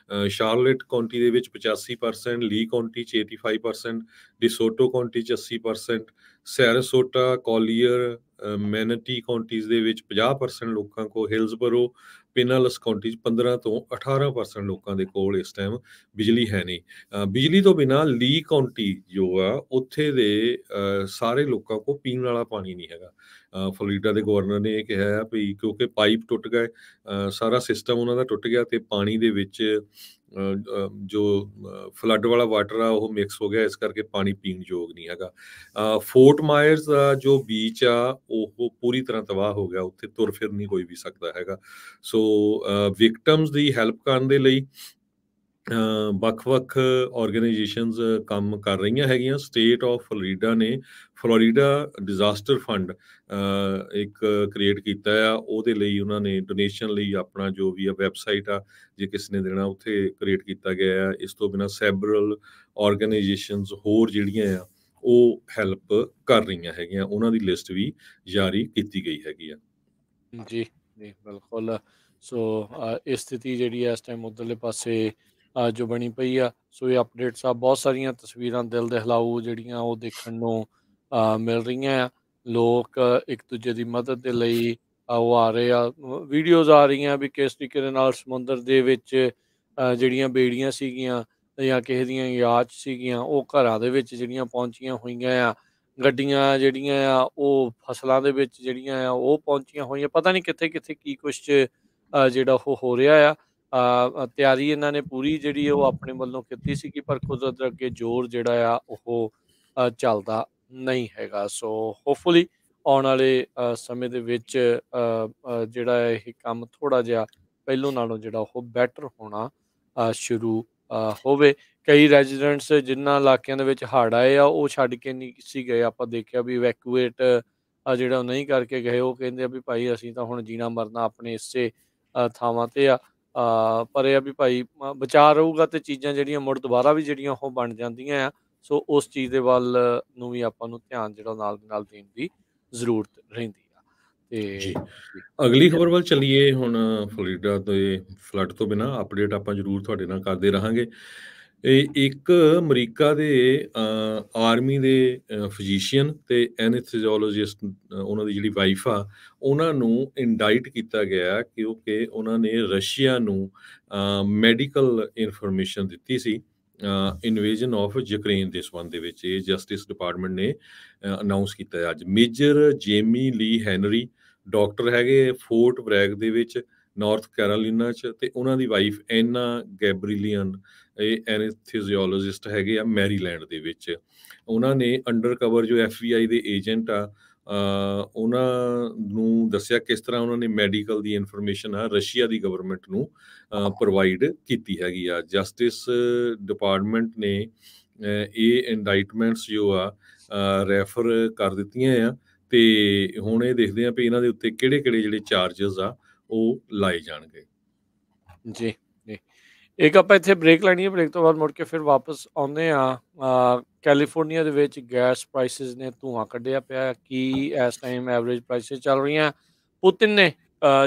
Speaker 2: ਸ਼ਾਰਲਟ ਕਾਉਂਟੀ ਦੇ ਵਿੱਚ 85%, ਲੀ ਕਾਉਂਟੀ 'ਚ 85%, ਡਿਸੋਟੋ ਕਾਉਂਟੀ 'ਚ 80%, ਸੈਰਸੋਟਾ, ਕੌਲੀਅਰ, ਮੈਨਟੀ ਕਾਉਂਟੀਜ਼ ਦੇ ਵਿੱਚ 50% ਲੋਕਾਂ ਕੋਲ, ਹਿਲਸਬਰੋ, ਪਿਨਾਲਸ ਕਾਉਂਟੀ 'ਚ 15 ਤੋਂ 18% ਲੋਕਾਂ ਦੇ ਕੋਲ ਇਸ ਟਾਈਮ ਬਿਜਲੀ ਹੈ ਨਹੀਂ। ਬਿਜਲੀ ਤੋਂ ਬਿਨਾਂ ਲੀ ਕਾਉਂਟੀ ਜੋ ਆ ਉੱਥੇ ਦੇ ਸਾਰੇ ਲੋਕਾਂ ਕੋਲ ਪੀਣ ਵਾਲਾ ਪਾਣੀ ਨਹੀਂ ਹੈਗਾ। ਫਲੋਰੀਡਾ ਦੇ ਗਵਰਨਰ ਨੇ ਇਹ ਕਿਹਾ ਆ ਵੀ ਕਿਉਂਕਿ ਪਾਈਪ ਟੁੱਟ ਗਏ, ਸਾਰਾ ਸਿਸਟਮ ਉਹਨਾਂ ਦਾ ਟੁੱਟ ਗਿਆ ਤੇ ਪਾਣੀ ਦੇ ਵਿੱਚ ਜੋ ਫਲੱਡ ਵਾਲਾ ਵਾਟਰ ਆ ਉਹ ਮਿਕਸ ਹੋ ਗਿਆ, ਇਸ ਕਰਕੇ ਪਾਣੀ ਪੀਣ ਯੋਗ ਨਹੀਂ ਹੈਗਾ। ਫੋਰਟ ਮਾਇਰਸ ਦਾ ਜੋ ਬੀਚ ਆ ਉਹ ਪੂਰੀ ਤਰ੍ਹਾਂ ਤਬਾਹ ਹੋ ਗਿਆ, ਉੱਥੇ ਤੁਰ ਫਿਰ ਨਹੀਂ ਕੋਈ ਵੀ ਸਕਦਾ ਹੈਗਾ। ਸੋ ਵਿਕਟਮਸ ਦੀ ਹੈਲਪ ਕਰਨ ਦੇ ਲਈ ਵੱਖ-ਵੱਖ ਆਰਗੇਨਾਈਜੇਸ਼ਨਸ ਕੰਮ ਕਰ ਰਹੀਆਂ ਹੈਗੀਆਂ। ਸਟੇਟ ਆਫ ਫਲੋਰੀਡਾ ਨੇ ਫਲੋਰੀਡਾ ਡਿਜ਼ਾਸਟਰ ਫੰਡ ਇੱਕ ਕ੍ਰੀਏਟ ਕੀਤਾ ਆ, ਉਹਦੇ ਲਈ ਉਹਨਾਂ ਨੇ ਡੋਨੇਸ਼ਨ ਲਈ ਆਪਣਾ ਜੋ ਵੀ ਆ ਵੈਬਸਾਈਟ ਆ, ਜੇ ਕਿਸੇ ਨੇ ਦੇਣਾ ਉੱਥੇ ਕ੍ਰੀਏਟ ਕੀਤਾ ਗਿਆ ਆ। ਇਸ ਤੋਂ ਬਿਨਾਂ ਸੈਵਰਲ ਆਰਗੇਨਾਈਜੇਸ਼ਨਸ ਹੋਰ ਜਿਹੜੀਆਂ ਆ ਉਹ ਹੈਲਪ ਕਰ ਰਹੀਆਂ ਹੈਗੀਆਂ, ਉਹਨਾਂ ਦੀ ਲਿਸਟ ਵੀ ਜਾਰੀ ਕੀਤੀ ਗਈ ਹੈਗੀ ਆ।
Speaker 1: ਜੀ ਜੀ ਬਿਲਕੁਲ। ਸੋ ਇਹ ਸਥਿਤੀ ਜਿਹੜੀ ਹੈ ਇਸ ਟਾਈਮ ਉੱਧਰਲੇ ਪਾਸੇ ਜੋ ਬਣੀ ਪਈ ਆ। ਸੋ ਇਹ ਅਪਡੇਟਸ ਆ, ਬਹੁਤ ਸਾਰੀਆਂ ਤਸਵੀਰਾਂ ਦਿਲ ਦਹਿਲਾਊ ਜਿਹੜੀਆਂ ਉਹ ਦੇਖਣ ਨੂੰ ਮਿਲ ਰਹੀਆਂ ਆ। ਲੋਕ ਇੱਕ ਦੂਜੇ ਦੀ ਮਦਦ ਦੇ ਲਈ ਉਹ ਆ ਰਹੇ ਆ, ਵੀਡੀਓਜ਼ ਆ ਰਹੀਆਂ ਵੀ ਕਿਸ ਤਰੀਕੇ ਦੇ ਨਾਲ ਸਮੁੰਦਰ ਦੇ ਵਿੱਚ ਜਿਹੜੀਆਂ ਬੇੜੀਆਂ ਸੀਗੀਆਂ ਜਾਂ ਕਿਸੇ ਦੀਆਂ ਯਾਚ ਸੀਗੀਆਂ ਉਹ ਘਰਾਂ ਦੇ ਵਿੱਚ ਜਿਹੜੀਆਂ ਪਹੁੰਚੀਆਂ ਹੋਈਆਂ ਆ। ਗੱਡੀਆਂ ਜਿਹੜੀਆਂ ਆ ਉਹ ਫਸਲਾਂ ਦੇ ਵਿੱਚ ਜਿਹੜੀਆਂ ਆ ਉਹ ਪਹੁੰਚੀਆਂ ਹੋਈਆਂ, ਪਤਾ ਨਹੀਂ ਕਿੱਥੇ ਕਿੱਥੇ ਕੀ ਕੁਛ ਜਿਹੜਾ ਉਹ ਹੋ ਰਿਹਾ ਆ। ਤਿਆਰੀ ਇਹਨਾਂ ਨੇ ਪੂਰੀ ਜਿਹੜੀ ਉਹ ਆਪਣੇ ਵੱਲੋਂ ਕੀਤੀ ਸੀਗੀ, ਪਰ ਕੁਦਰਤ ਅੱਗੇ ਜ਼ੋਰ ਜਿਹੜਾ ਆ ਉਹ ਚੱਲਦਾ ਨਹੀਂ ਹੈਗਾ। ਸੋ ਹੋਪਫੁਲੀ ਆਉਣ ਵਾਲੇ ਸਮੇਂ ਦੇ ਵਿੱਚ ਜਿਹੜਾ ਇਹ ਕੰਮ ਥੋੜ੍ਹਾ ਜਿਹਾ ਪਹਿਲੋਂ ਨਾਲੋਂ ਜਿਹੜਾ ਉਹ ਬੈਟਰ ਹੋਣਾ ਸ਼ੁਰੂ ਹੋਵੇ। ਕਈ ਰੈਜ਼ੀਡੈਂਟਸ ਜਿਨ੍ਹਾਂ ਇਲਾਕਿਆਂ ਦੇ ਵਿੱਚ ਹੜ੍ਹ ਆਏ ਆ ਉਹ ਛੱਡ ਕੇ ਨਹੀਂ ਸੀ ਗਏ। ਆਪਾਂ ਦੇਖਿਆ ਵੀ ਇਵੈਕੂਏਟ ਜਿਹੜਾ ਉਹ ਨਹੀਂ ਕਰਕੇ ਗਏ। ਉਹ ਕਹਿੰਦੇ ਆ ਵੀ ਭਾਈ ਅਸੀਂ ਤਾਂ ਹੁਣ ਜੀਣਾ ਮਰਨਾ ਆਪਣੇ ਇਸੇ ਥਾਵਾਂ 'ਤੇ ਆ। ਪਰ ਇਹ ਆ ਵੀ ਭਾਈ ਬਚਾਅ ਰਹੂਗਾ ਤੇ ਚੀਜ਼ਾਂ ਜਿਹੜੀਆਂ ਮੁੜ ਦੁਬਾਰਾ ਵੀ ਜਿਹੜੀਆਂ ਉਹ ਬਣ ਜਾਂਦੀਆਂ ਆ। ਸੋ ਉਸ ਚੀਜ਼ ਦੇ ਵੱਲ ਨੂੰ ਵੀ ਆਪਾਂ ਨੂੰ ਧਿਆਨ ਜਿਹੜਾ ਨਾਲ ਦੇ ਨਾਲ ਦੇਣ ਦੀ ਜ਼ਰੂਰਤ ਰਹਿੰਦੀ ਆ।
Speaker 2: ਜੀ
Speaker 1: ਤੇ
Speaker 2: ਅਗਲੀ ਖਬਰ ਵੱਲ ਚੱਲੀਏ ਹੁਣ। ਫਲੋਰੀਡਾ ਦੇ ਫਲੱਡ ਤੋਂ ਬਿਨਾਂ ਅਪਡੇਟ ਆਪਾਂ ਜ਼ਰੂਰ ਤੁਹਾਡੇ ਨਾਲ ਕਰਦੇ ਰਹਾਂਗੇ। ਇਹ ਇੱਕ ਅਮਰੀਕਾ ਦੇ ਆਰਮੀ ਦੇ ਫਿਜ਼ੀਸ਼ੀਅਨ ਤੇ ਐਨਸਥੀਸੀਓਲੋਜਿਸਟ ਉਹਨਾਂ ਦੀ ਜਿਹੜੀ ਵਾਈਫ ਆ, ਉਹਨਾਂ ਨੂੰ ਇੰਡਾਈਟ ਕੀਤਾ ਗਿਆ ਕਿਉਂਕਿ ਉਹਨਾਂ ਨੇ ਰਸ਼ੀਆ ਨੂੰ ਮੈਡੀਕਲ ਇਨਫੋਰਮੇਸ਼ਨ ਦਿੱਤੀ ਸੀ ਇਨਵੇਜਨ ਆਫ ਯੂਕਰੇਨ ਦੇ ਸੰਬੰਧ ਦੇ ਵਿੱਚ। ਇਹ ਜਸਟਿਸ ਡਿਪਾਰਟਮੈਂਟ ਨੇ ਅਨਾਉਂਸ ਕੀਤਾ ਹੈ ਅੱਜ। ਮੇਜਰ ਜੇਮੀ ਲੀ ਹੈਨਰੀ ਡਾਕਟਰ ਹੈਗੇ ਫੋਰਟ ਬ੍ਰੈਗ ਦੇ ਵਿੱਚ ਨਾਰਥ ਕੈਰੋਲੀਨਾ 'ਚ, ਤੇ ਉਹਨਾਂ ਦੀ ਵਾਈਫ ਐਨਾ ਗੈਬਰੀਲੀਅਨ ਇਹ ਐਨਸਥੀਸੀਓਲੋਜਿਸਟ ਹੈਗੇ ਆ ਮੈਰੀਲੈਂਡ ਦੇ ਵਿੱਚ। ਉਹਨਾਂ ਨੇ ਅੰਡਰ ਕਵਰ ਜੋ FBI ਦੇ ਏਜੰਟ ਆ ਉਹਨਾਂ ਨੂੰ ਦੱਸਿਆ ਕਿਸ ਤਰ੍ਹਾਂ ਉਹਨਾਂ ਨੇ ਮੈਡੀਕਲ ਦੀ ਇਨਫੋਰਮੇਸ਼ਨ ਆ ਰਸ਼ੀਆ ਦੀ ਗਵਰਨਮੈਂਟ ਨੂੰ ਪ੍ਰੋਵਾਈਡ ਕੀਤੀ ਹੈਗੀ ਆ। ਜਸਟਿਸ ਡਿਪਾਰਟਮੈਂਟ ਨੇ ਇਹ ਇੰਡਾਈਟਮੈਂਟਸ ਜੋ ਆ ਰੈਫਰ ਕਰ ਦਿੱਤੀਆਂ ਆ, ਤੇ ਹੁਣ ਇਹ ਦੇਖਦੇ ਆ ਵੀ ਇਹਨਾਂ ਦੇ ਉੱਤੇ ਕਿਹੜੇ-ਕਿਹੜੇ ਜਿਹੜੇ ਚਾਰजेस ਆ ਉਹ ਲਾਏ ਜਾਣਗੇ।
Speaker 1: ਜੀ ਜੀ, ਇੱਕ ਆਪਾਂ ਇੱਥੇ ਬ੍ਰੇਕ ਲੈਣੀ ਹੈ, ਬ੍ਰੇਕ ਤੋਂ ਬਾਅਦ ਮੁੜ ਕੇ ਫਿਰ ਵਾਪਸ ਆਉਂਦੇ ਆ। ਕੈਲੀਫੋਰਨੀਆ ਦੇ ਵਿੱਚ ਗੈਸ ਪ੍ਰਾਈਸਿਸ ਨੇ ਧੂਆਂ ਕੱਢਿਆ ਪਿਆ, ਕੀ ਇਸ ਟਾਈਮ ਐਵਰੇਜ ਪ੍ਰਾਈਸਿਸ ਚੱਲ ਰਹੀਆਂ। ਪੁਤਿਨ ਨੇ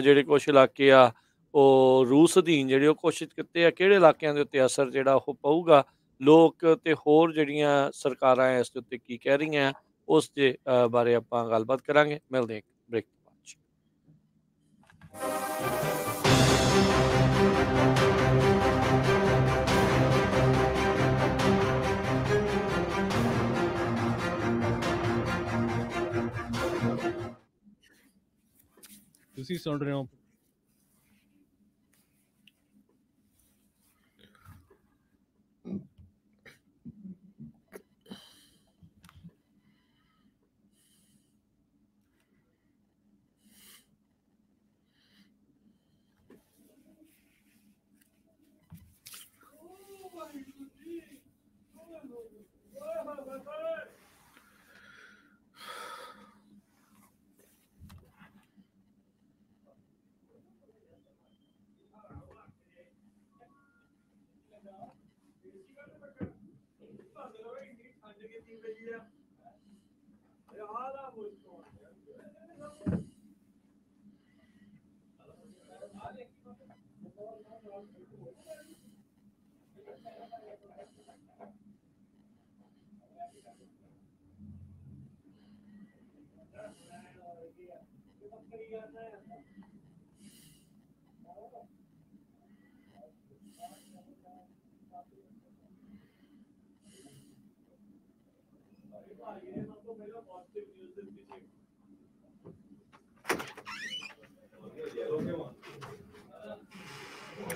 Speaker 1: ਜਿਹੜੇ ਕੁਛ ਇਲਾਕੇ ਆ ਉਹ ਰੂਸ ਅਧੀਨ ਜਿਹੜੇ ਉਹ ਘੋਸ਼ਿਤ ਕੀਤੇ ਆ, ਕਿਹੜੇ ਇਲਾਕਿਆਂ ਦੇ ਉੱਤੇ ਅਸਰ ਜਿਹੜਾ ਉਹ ਪਊਗਾ, ਲੋਕ ਤੇ ਹੋਰ ਜਿਹੜੀਆਂ ਸਰਕਾਰਾਂ ਇਸ ਦੇ ਉੱਤੇ ਕੀ ਕਹਿ ਰਹੀਆਂ, ਉਸ ਦੇ ਬਾਰੇ ਆਪਾਂ ਗੱਲਬਾਤ ਕਰਾਂਗੇ। ਮਿਲਦੇ ਹਾਂ ਬ੍ਰੇਕ ਤੋਂ ਬਾਅਦ 'ਚ।
Speaker 3: ਤੁਸੀਂ ਸੁਣ ਰਹੇ ਹੋ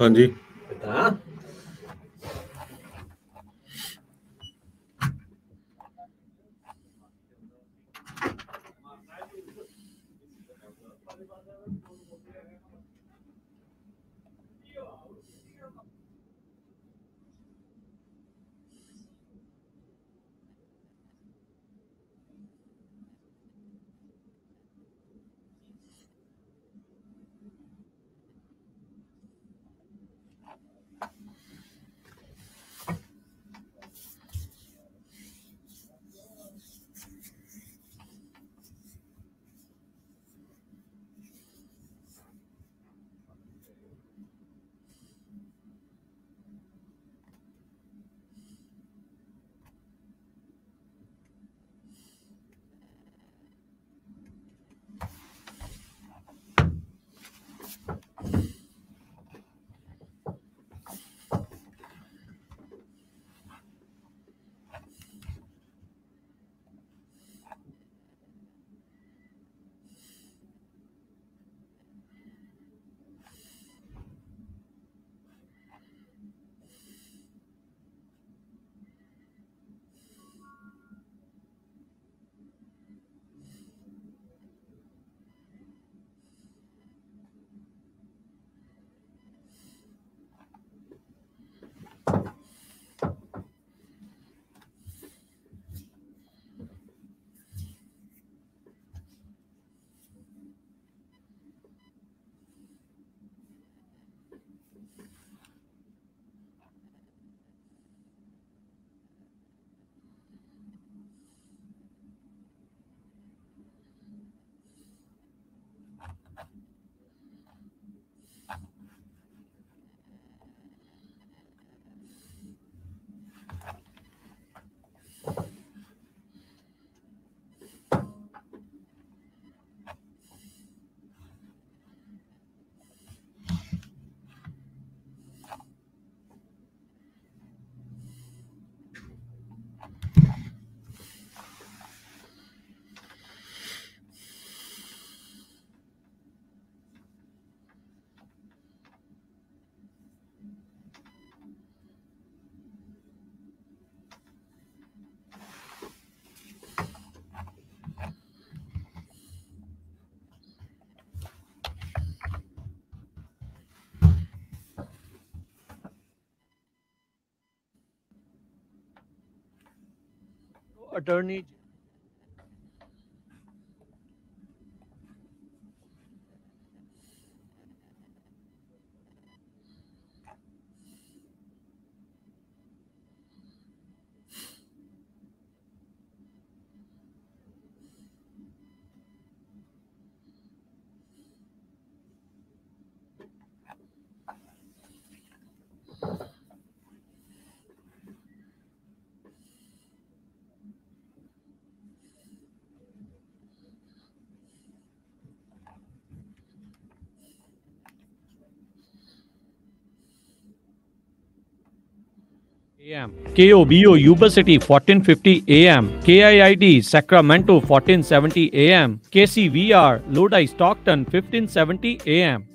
Speaker 2: ਹਾਂਜੀ
Speaker 1: attorney
Speaker 4: AM. KOBO Yuba City 1450 AM. KIID Sacramento 1470 AM. KCVR Lodi Stockton 1570 AM.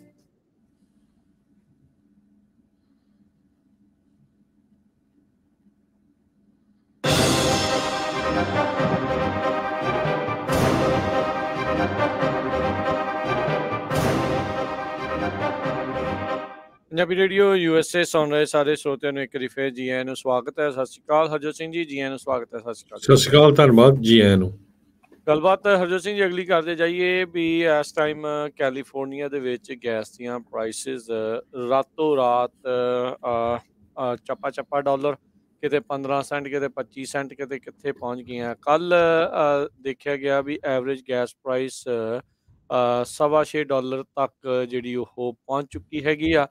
Speaker 1: Punjabi radio USA ਸੁਣ ਰਹੇ ਸਾਰੇ ਸਰੋਤਿਆਂ ਨੂੰ ਇੱਕ ਵਾਰੀ ਫੇਰ ਜੀ ਆਇਆਂ ਨੂੰ ਸਵਾਗਤ ਹੈ। ਸਤਿ ਸ਼੍ਰੀ ਅਕਾਲ ਹਰਜੋਤ ਸਿੰਘ ਜੀ, ਜੀ ਆਇਆਂ ਨੂੰ ਸਵਾਗਤ ਹੈ। ਸਤਿ ਸ਼੍ਰੀ ਅਕਾਲ।
Speaker 2: ਸਤਿ ਸ਼੍ਰੀ ਅਕਾਲ, ਧੰਨਵਾਦ ਜੀ ਆਇਆਂ ਨੂੰ।
Speaker 1: ਗੱਲਬਾਤ ਹਰਜੋਤ ਸਿੰਘ ਜੀ ਅਗਲੀ ਕਰਦੇ ਜਾਈਏ ਵੀ ਇਸ ਟਾਈਮ ਕੈਲੀਫੋਰਨੀਆ ਦੇ ਵਿੱਚ ਗੈਸ ਦੀਆਂ ਪ੍ਰਾਈਸਿਸ ਰਾਤੋਂ ਰਾਤ ਚੱਪਾ ਡਾਲਰ, ਕਿਤੇ 15 ਸੈਂਟ, ਕਿਤੇ 25 ਸੈਂਟ, ਕਿਤੇ ਕਿੱਥੇ ਪਹੁੰਚ ਗਈਆਂ। ਕੱਲ ਦੇਖਿਆ ਗਿਆ ਵੀ ਐਵਰੇਜ ਗੈਸ ਪ੍ਰਾਈਸ $6.25 ਤੱਕ ਜਿਹੜੀ ਉਹ ਪਹੁੰਚ ਚੁੱਕੀ ਹੈਗੀ ਆ।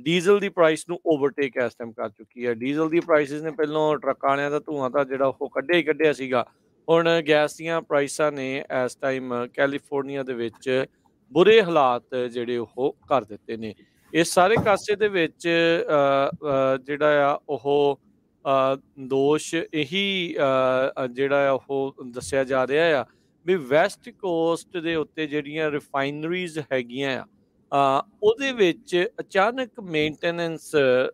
Speaker 1: ਡੀਜ਼ਲ ਦੀ ਪ੍ਰਾਈਸ ਨੂੰ ਓਵਰਟੇਕ ਇਸ ਟਾਈਮ ਕਰ ਚੁੱਕੀ ਹੈ। ਡੀਜ਼ਲ ਦੀ ਪ੍ਰਾਈਸਿਸ ਨੇ ਪਹਿਲਾਂ ਟਰੱਕਾਂ ਵਾਲਿਆਂ ਦਾ ਧੂਆਂ ਤਾਂ ਜਿਹੜਾ ਉਹ ਕੱਢਿਆ ਹੀ ਕੱਢਿਆ ਸੀਗਾ। ਹੁਣ ਗੈਸ ਦੀਆਂ ਪ੍ਰਾਈਸਾਂ ਨੇ ਇਸ ਟਾਈਮ ਕੈਲੀਫੋਰਨੀਆ ਦੇ ਵਿੱਚ ਬੁਰੇ ਹਾਲਾਤ ਜਿਹੜੇ ਉਹ ਕਰ ਦਿੱਤੇ ਨੇ। ਇਸ ਸਾਰੇ ਕਾਸੇ ਦੇ ਵਿੱਚ ਜਿਹੜਾ ਆ ਉਹ ਦੋਸ਼ ਇਹੀ ਜਿਹੜਾ ਆ ਉਹ ਦੱਸਿਆ ਜਾ ਰਿਹਾ ਆ ਵੀ ਵੈਸਟ ਕੋਸਟ ਦੇ ਉੱਤੇ ਜਿਹੜੀਆਂ ਰਿਫਾਈਨਰੀਜ਼ ਹੈਗੀਆਂ ਆ ਉਹਦੇ ਵਿੱਚ ਅਚਾਨਕ ਮੇਨਟੇਨੈਂਸ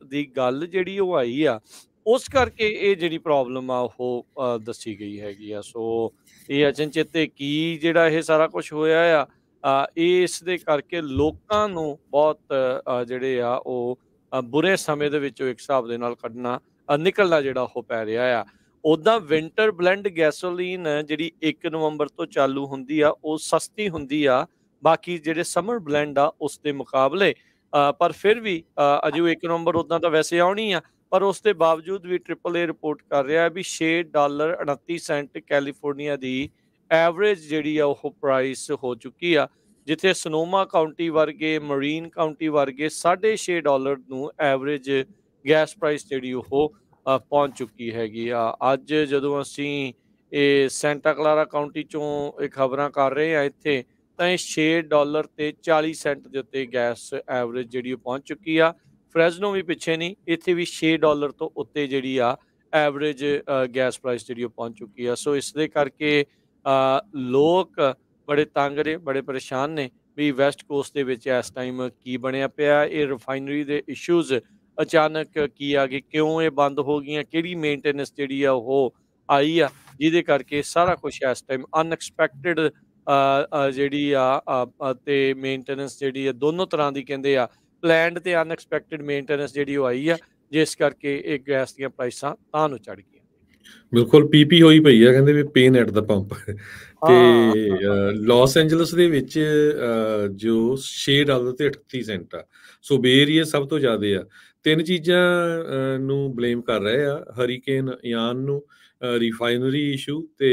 Speaker 1: ਦੀ ਗੱਲ ਜਿਹੜੀ ਉਹ ਆਈ ਆ, ਉਸ ਕਰਕੇ ਇਹ ਜਿਹੜੀ ਪ੍ਰੋਬਲਮ ਆ ਉਹ ਦੱਸੀ ਗਈ ਹੈਗੀ ਆ। ਸੋ ਇਹ ਅਚਨਚੇਤੇ ਕੀ ਜਿਹੜਾ ਇਹ ਸਾਰਾ ਕੁਝ ਹੋਇਆ ਆ, ਇਸ ਦੇ ਕਰਕੇ ਲੋਕਾਂ ਨੂੰ ਬਹੁਤ ਜਿਹੜੇ ਆ ਉਹ ਬੁਰੇ ਸਮੇਂ ਦੇ ਵਿੱਚੋਂ ਇੱਕ ਹਿਸਾਬ ਦੇ ਨਾਲ ਨਿਕਲਣਾ ਜਿਹੜਾ ਉਹ ਪੈ ਰਿਹਾ ਆ। ਉੱਦਾਂ ਵਿੰਟਰ ਬਲੈਂਡ ਗੈਸੋਲੀਨ ਜਿਹੜੀ 1 ਨਵੰਬਰ ਤੋਂ ਚਾਲੂ ਹੁੰਦੀ ਆ ਉਹ ਸਸਤੀ ਹੁੰਦੀ ਆ ਬਾਕੀ ਜਿਹੜੇ ਸਮਰ ਬਲੈਂਡ ਆ ਉਸ ਦੇ ਮੁਕਾਬਲੇ, ਪਰ ਫਿਰ ਵੀ ਅਜੇ 1 ਨਵੰਬਰ ਉੱਦਾਂ ਤਾਂ ਵੈਸੇ ਆਉਣੀ ਆ, ਪਰ ਉਸ ਦੇ ਬਾਵਜੂਦ ਵੀ AAA ਰਿਪੋਰਟ ਕਰ ਰਿਹਾ ਵੀ $6.29 ਕੈਲੀਫੋਰਨੀਆ ਦੀ ਐਵਰੇਜ ਜਿਹੜੀ ਆ ਉਹ ਪ੍ਰਾਈਸ ਹੋ ਚੁੱਕੀ ਆ, ਜਿੱਥੇ ਸਨੋਮਾ ਕਾਊਂਟੀ ਵਰਗੇ, ਮਰੀਨ ਕਾਊਂਟੀ ਵਰਗੇ $6.5 ਨੂੰ ਐਵਰੇਜ ਗੈਸ ਪ੍ਰਾਈਸ ਜਿਹੜੀ ਉਹ ਪਹੁੰਚ ਚੁੱਕੀ ਹੈਗੀ ਆ। ਅੱਜ ਜਦੋਂ ਅਸੀਂ ਇਹ ਸੈਂਟਾ ਕਲਾਰਾ ਕਾਊਂਟੀ ਚੋਂ ਇਹ ਖਬਰਾਂ ਕਰ ਰਹੇ ਆ ਇੱਥੇ, ਤਾਂ ਇਹ $6.40 ਦੇ ਉੱਤੇ ਗੈਸ ਐਵਰੇਜ ਜਿਹੜੀ ਉਹ ਪਹੁੰਚ ਚੁੱਕੀ ਆ। ਫਰੈਜ਼ਨੋ ਵੀ ਪਿੱਛੇ ਨਹੀਂ, ਇੱਥੇ ਵੀ $6 ਤੋਂ ਉੱਤੇ ਜਿਹੜੀ ਆ ਐਵਰੇਜ ਗੈਸ ਪ੍ਰਾਈਸ ਜਿਹੜੀ ਉਹ ਪਹੁੰਚ ਚੁੱਕੀ ਆ। ਸੋ ਇਸ ਦੇ ਕਰਕੇ ਲੋਕ ਬੜੇ ਤੰਗ ਨੇ, ਬੜੇ ਪਰੇਸ਼ਾਨ ਨੇ ਵੀ ਵੈਸਟ ਕੋਸਟ ਦੇ ਵਿੱਚ ਇਸ ਟਾਈਮ ਕੀ ਬਣਿਆ ਪਿਆ। ਇਹ ਰਿਫਾਈਨਰੀ ਦੇ ਇਸ਼ੂਜ਼ ਅਚਾਨਕ ਕੀ ਆ ਗਏ, ਕਿਉਂ ਇਹ ਬੰਦ ਹੋ ਗਈਆਂ, ਕਿਹੜੀ ਮੇਨਟੇਨੈਂਸ ਜਿਹੜੀ ਆ ਉਹ ਆਈ ਆ ਜਿਹਦੇ ਕਰਕੇ ਸਾਰਾ ਕੁਝ ਇਸ ਟਾਈਮ ਅਨਐਕਸਪੈਕਟਡ ਜਿਹੜੀ ਆ ਤੇ ਮੇਨਟੇਨੈਂਸ ਜਿਹੜੀ ਆ ਦੋਨੋਂ ਤਰ੍ਹਾਂ ਦੀ ਕਹਿੰਦੇ ਆ, ਪਲੈਨਡ ਤੇ ਅਨਐਕਸਪੈਕਟਡ ਮੇਨਟੇਨੈਂਸ ਜਿਹੜੀ ਉਹ ਆਈ ਆ, ਜਿਸ ਕਰਕੇ ਇਹ ਗੈਸ ਦੀਆਂ ਪ੍ਰਾਈਸਾਂ ਤਾਂ ਨੂੰ ਚੜ ਗਈਆਂ।
Speaker 2: ਬਿਲਕੁਲ ਪੀਪੀ ਹੋਈ ਪਈ ਆ, ਕਹਿੰਦੇ ਵੀ ਪੇਨ ਐਟ ਦਾ ਪੰਪ। ਤੇ ਲਾਸ ਐਂਜਲਸ ਦੇ ਵਿੱਚ ਜੋ $6 ਤੇ 38 ਸੈਂਟ ਆ। ਸੋ ਬੇ ਏਰੀਆ ਸਭ ਤੋਂ ਜ਼ਿਆਦਾ ਆ। ਤਿੰਨ ਚੀਜ਼ਾਂ ਨੂੰ ਬਲੇਮ ਕਰ ਰਹੇ ਆ, ਹਰੀਕੇਨ ਇਆਨ ਨੂੰ, ਰਿਫਾਈਨਰੀ ਇਸ਼ੂ ਤੇ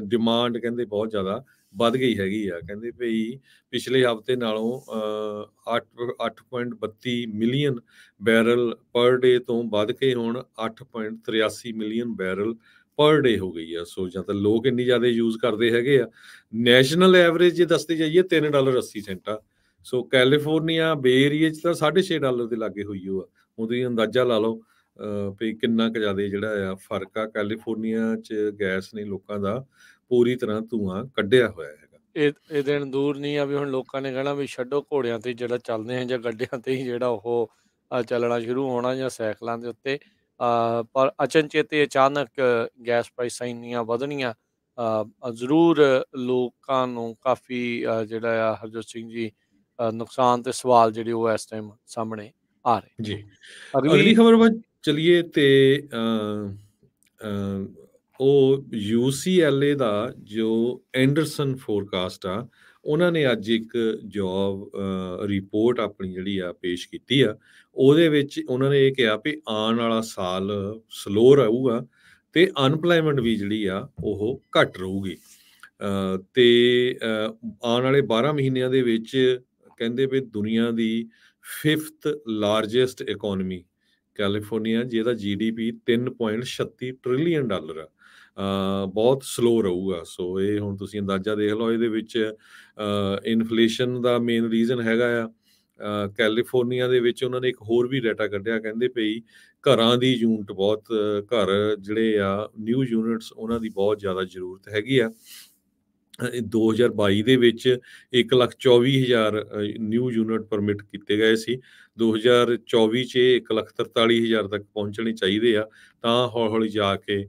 Speaker 2: ਡਿਮਾਂਡ ਕਹਿੰਦੇ ਬਹੁਤ ਜ਼ਿਆਦਾ ਵੱਧ ਗਈ ਹੈਗੀ ਆ। ਕਹਿੰਦੇ ਭਈ ਪਿਛਲੇ ਹਫ਼ਤੇ ਨਾਲੋਂ 8.32 ਮਿਲੀਅਨ ਬੈਰਲ ਪਰ ਡੇ ਤੋਂ ਵੱਧ ਕੇ ਹੁਣ 8.83 ਮਿਲੀਅਨ ਬੈਰਲ ਪਰ ਡੇ ਹੋ ਗਈ ਆ। ਸੋ ਜਾਂ ਤਾਂ ਲੋਕ ਇੰਨੀ ਜ਼ਿਆਦਾ ਯੂਜ਼ ਕਰਦੇ ਹੈਗੇ ਆ। ਨੈਸ਼ਨਲ ਐਵਰੇਜ ਜੇ ਦੱਸਦੇ ਜਾਈਏ $3.80 ਆ। ਸੋ ਕੈਲੀਫੋਰਨੀਆ ਬੇ ਏਰੀਆ 'ਚ ਤਾਂ $6.5 ਦੇ ਲਾਗੇ ਹੋਈ ਉਹ ਆ। ਉਹਦੀ ਅੰਦਾਜ਼ਾ ਲਾ ਲਓ ਵੀ ਕਿੰਨਾ ਕੁ ਜ਼ਿਆਦਾ ਜਿਹੜਾ ਆ ਫਰਕ ਆ। ਕੈਲੀਫੋਰਨੀਆ 'ਚ ਗੈਸ ਨੇ ਲੋਕਾਂ ਦਾ ਪੂਰੀ ਤਰ੍ਹਾਂ ਧੂੰਆਂ ਕੱਢਿਆ ਹੋਇਆ ਹੈਗਾ।
Speaker 1: ਇਹ ਦਿਨ ਦੂਰ ਨਹੀਂ ਆ ਵੀ ਹੁਣ ਲੋਕਾਂ ਨੇ ਕਹਿਣਾ ਵੀ ਛੱਡੋ, ਘੋੜਿਆਂ ਤੇ ਜਿਹੜਾ ਚੱਲਦੇ ਆ ਜਾਂ ਗੱਡਿਆਂ ਤੇ ਹੀ ਜਿਹੜਾ ਉਹ ਚੱਲਣਾ ਸ਼ੁਰੂ ਹੋਣਾ ਜਾਂ ਸਾਈਕਲਾਂ ਦੇ ਉੱਤੇ। ਪਰ ਅਚਨਚੇਤੇ ਅਚਾਨਕ ਗੈਸ ਪ੍ਰਾਈਸਾਂ ਇੰਨੀਆਂ ਵਧਣੀਆਂ ਜ਼ਰੂਰ ਲੋਕਾਂ ਨੂੰ ਕਾਫੀ ਜਿਹੜਾ ਆ ਹਰਜੋਤ ਸਿੰਘ ਜੀ ਨੁਕਸਾਨ ਤੇ ਸਵਾਲ ਜਿਹੜੇ ਉਹ ਇਸ ਟਾਈਮ ਸਾਹਮਣੇ ਆ ਰਹੇ
Speaker 2: ਜੀ। ਅਗਲੀ ਖਬਰ ਵੱਲ ਚਲੀਏ ਤੇ ਉਹ UCLA ਦਾ ਜੋ ਐਂਡਰਸਨ ਫੋਰਕਾਸਟ ਆ, ਉਹਨਾਂ ਨੇ ਅੱਜ ਇੱਕ ਜੋਬ ਰਿਪੋਰਟ ਆਪਣੀ ਜਿਹੜੀ ਆ ਪੇਸ਼ ਕੀਤੀ ਆ। ਉਹਦੇ ਵਿੱਚ ਉਹਨਾਂ ਨੇ ਇਹ ਕਿਹਾ ਵੀ ਆਉਣ ਵਾਲਾ ਸਾਲ ਸਲੋ ਰਹੂਗਾ ਤੇ ਅਨਪਲਾਈਮੈਂਟ ਵੀ ਜਿਹੜੀ ਆ ਉਹ ਘੱਟ ਰਹੂਗੀ। ਤੇ ਆਉਣ ਵਾਲੇ 12 ਮਹੀਨਿਆਂ ਦੇ ਵਿੱਚ ਕਹਿੰਦੇ ਵੀ ਦੁਨੀਆ ਦੀ 5th ਲਾਰਜੈਸਟ ਇਕੋਨਮੀ ਕੈਲੀਫੋਰਨੀਆ, ਜਿਹਦਾ GDP $3.36 ਟ੍ਰਿਲੀਅਨ ਆ। ਬਹੁਤ ਸਲੋ ਰਹੂਗਾ। ਸੋ ਇਹ ਹੁਣ ਤੁਸੀਂ ਅੰਦਾਜ਼ਾ ਦੇਖ ਲਓ। ਇਹਦੇ ਵਿੱਚ ਇਨਫਲੇਸ਼ਨ ਦਾ ਮੇਨ ਰੀਜ਼ਨ ਹੈਗਾ ਆ ਕੈਲੀਫੋਰਨੀਆ ਦੇ ਵਿੱਚ। ਉਹਨਾਂ ਨੇ ਇੱਕ ਹੋਰ ਵੀ ਡਾਟਾ ਕੱਢਿਆ, ਕਹਿੰਦੇ ਪਈ ਘਰਾਂ ਦੀ ਯੂਨਿਟ ਬਹੁਤ, ਘਰ ਜਿਹੜੇ ਆ ਨਿਊ ਯੂਨਿਟਸ, ਉਹਨਾਂ ਦੀ ਬਹੁਤ ਜ਼ਿਆਦਾ ਜ਼ਰੂਰਤ ਹੈਗੀ ਆ। 2022 ਦੇ ਵਿੱਚ 1,24,000 ਨਿਊ ਯੂਨਿਟ ਪਰਮਿਟ ਕੀਤੇ ਗਏ ਸੀ। 2024 'ਚ 1,43,000 ਤੱਕ ਪਹੁੰਚਣੇ ਚਾਹੀਦੇ ਆ, ਤਾਂ ਹੌਲੀ ਹੌਲੀ ਜਾ ਕੇ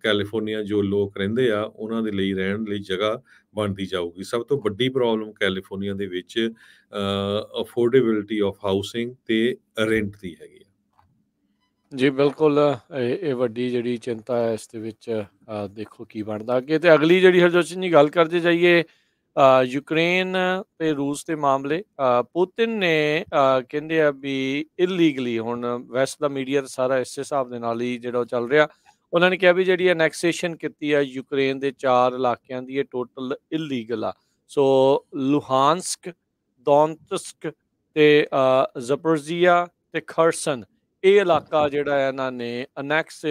Speaker 2: ਕੈਲੀਫੋਰਨੀਆ ਜੋ ਲੋਕ ਰਹਿੰਦੇ ਆ ਉਹਨਾਂ ਦੇ ਲਈ ਰਹਿਣ ਲਈ ਜਗ੍ਹਾ ਬਣਦੀ ਜਾਊਗੀ। ਸਭ ਤੋਂ ਵੱਡੀ ਪ੍ਰੋਬਲਮ ਕੈਲੀਫੋਰਨੀਆ ਦੇ ਵਿੱਚ ਅਫੋਰਡੇਬਿਲਿਟੀ ਆਫ ਹਾਊਸਿੰਗ ਤੇ ਰੈਂਟ ਦੀ ਹੈਗੀ ਆ।
Speaker 1: ਜੀ ਬਿਲਕੁਲ, ਇਹ ਵੱਡੀ ਜਿਹੜੀ ਚਿੰਤਾ ਹੈ ਇਸ ਦੇ ਵਿੱਚ। ਦੇਖੋ ਕੀ ਬਣਦਾ ਅੱਗੇ। ਤੇ ਅਗਲੀ ਜਿਹੜੀ ਹਰਜੋਤ ਜੀ ਗੱਲ ਕਰਦੇ ਜਾਈਏ ਯੂਕਰੇਨ ਤੇ ਰੂਸ ਦੇ ਮਾਮਲੇ। ਪੁਤਿਨ ਨੇ ਕਹਿੰਦੇ ਆ ਵੀ ਇਲੀਗਲੀ, ਹੁਣ ਵੈਸਟ ਦਾ ਮੀਡੀਆ ਸਾਰਾ ਇਸੇ ਹਿਸਾਬ ਦੇ ਨਾਲ ਹੀ ਜਿਹੜਾ ਉਹ ਚੱਲ ਰਿਹਾ। ਉਹਨਾਂ ਨੇ ਕਿਹਾ ਵੀ ਜਿਹੜੀ ਐਨੈਕਸੇਸ਼ਨ ਕੀਤੀ ਆ ਯੂਕਰੇਨ ਦੇ 4 ਇਲਾਕਿਆਂ ਦੀ, ਇਹ ਟੋਟਲ ਇਲੀਗਲ ਆ। ਸੋ ਲੁਹਾਨਸਕ, ਡੋਨਤਸਕ ਤੇ ਜ਼ਪੋਰਜ਼ੀਆ ਤੇ ਖਰਸਨ, ਇਹ ਇਲਾਕਾ ਜਿਹੜਾ ਇਹਨਾਂ ਨੇ ਅਨੈਕਸ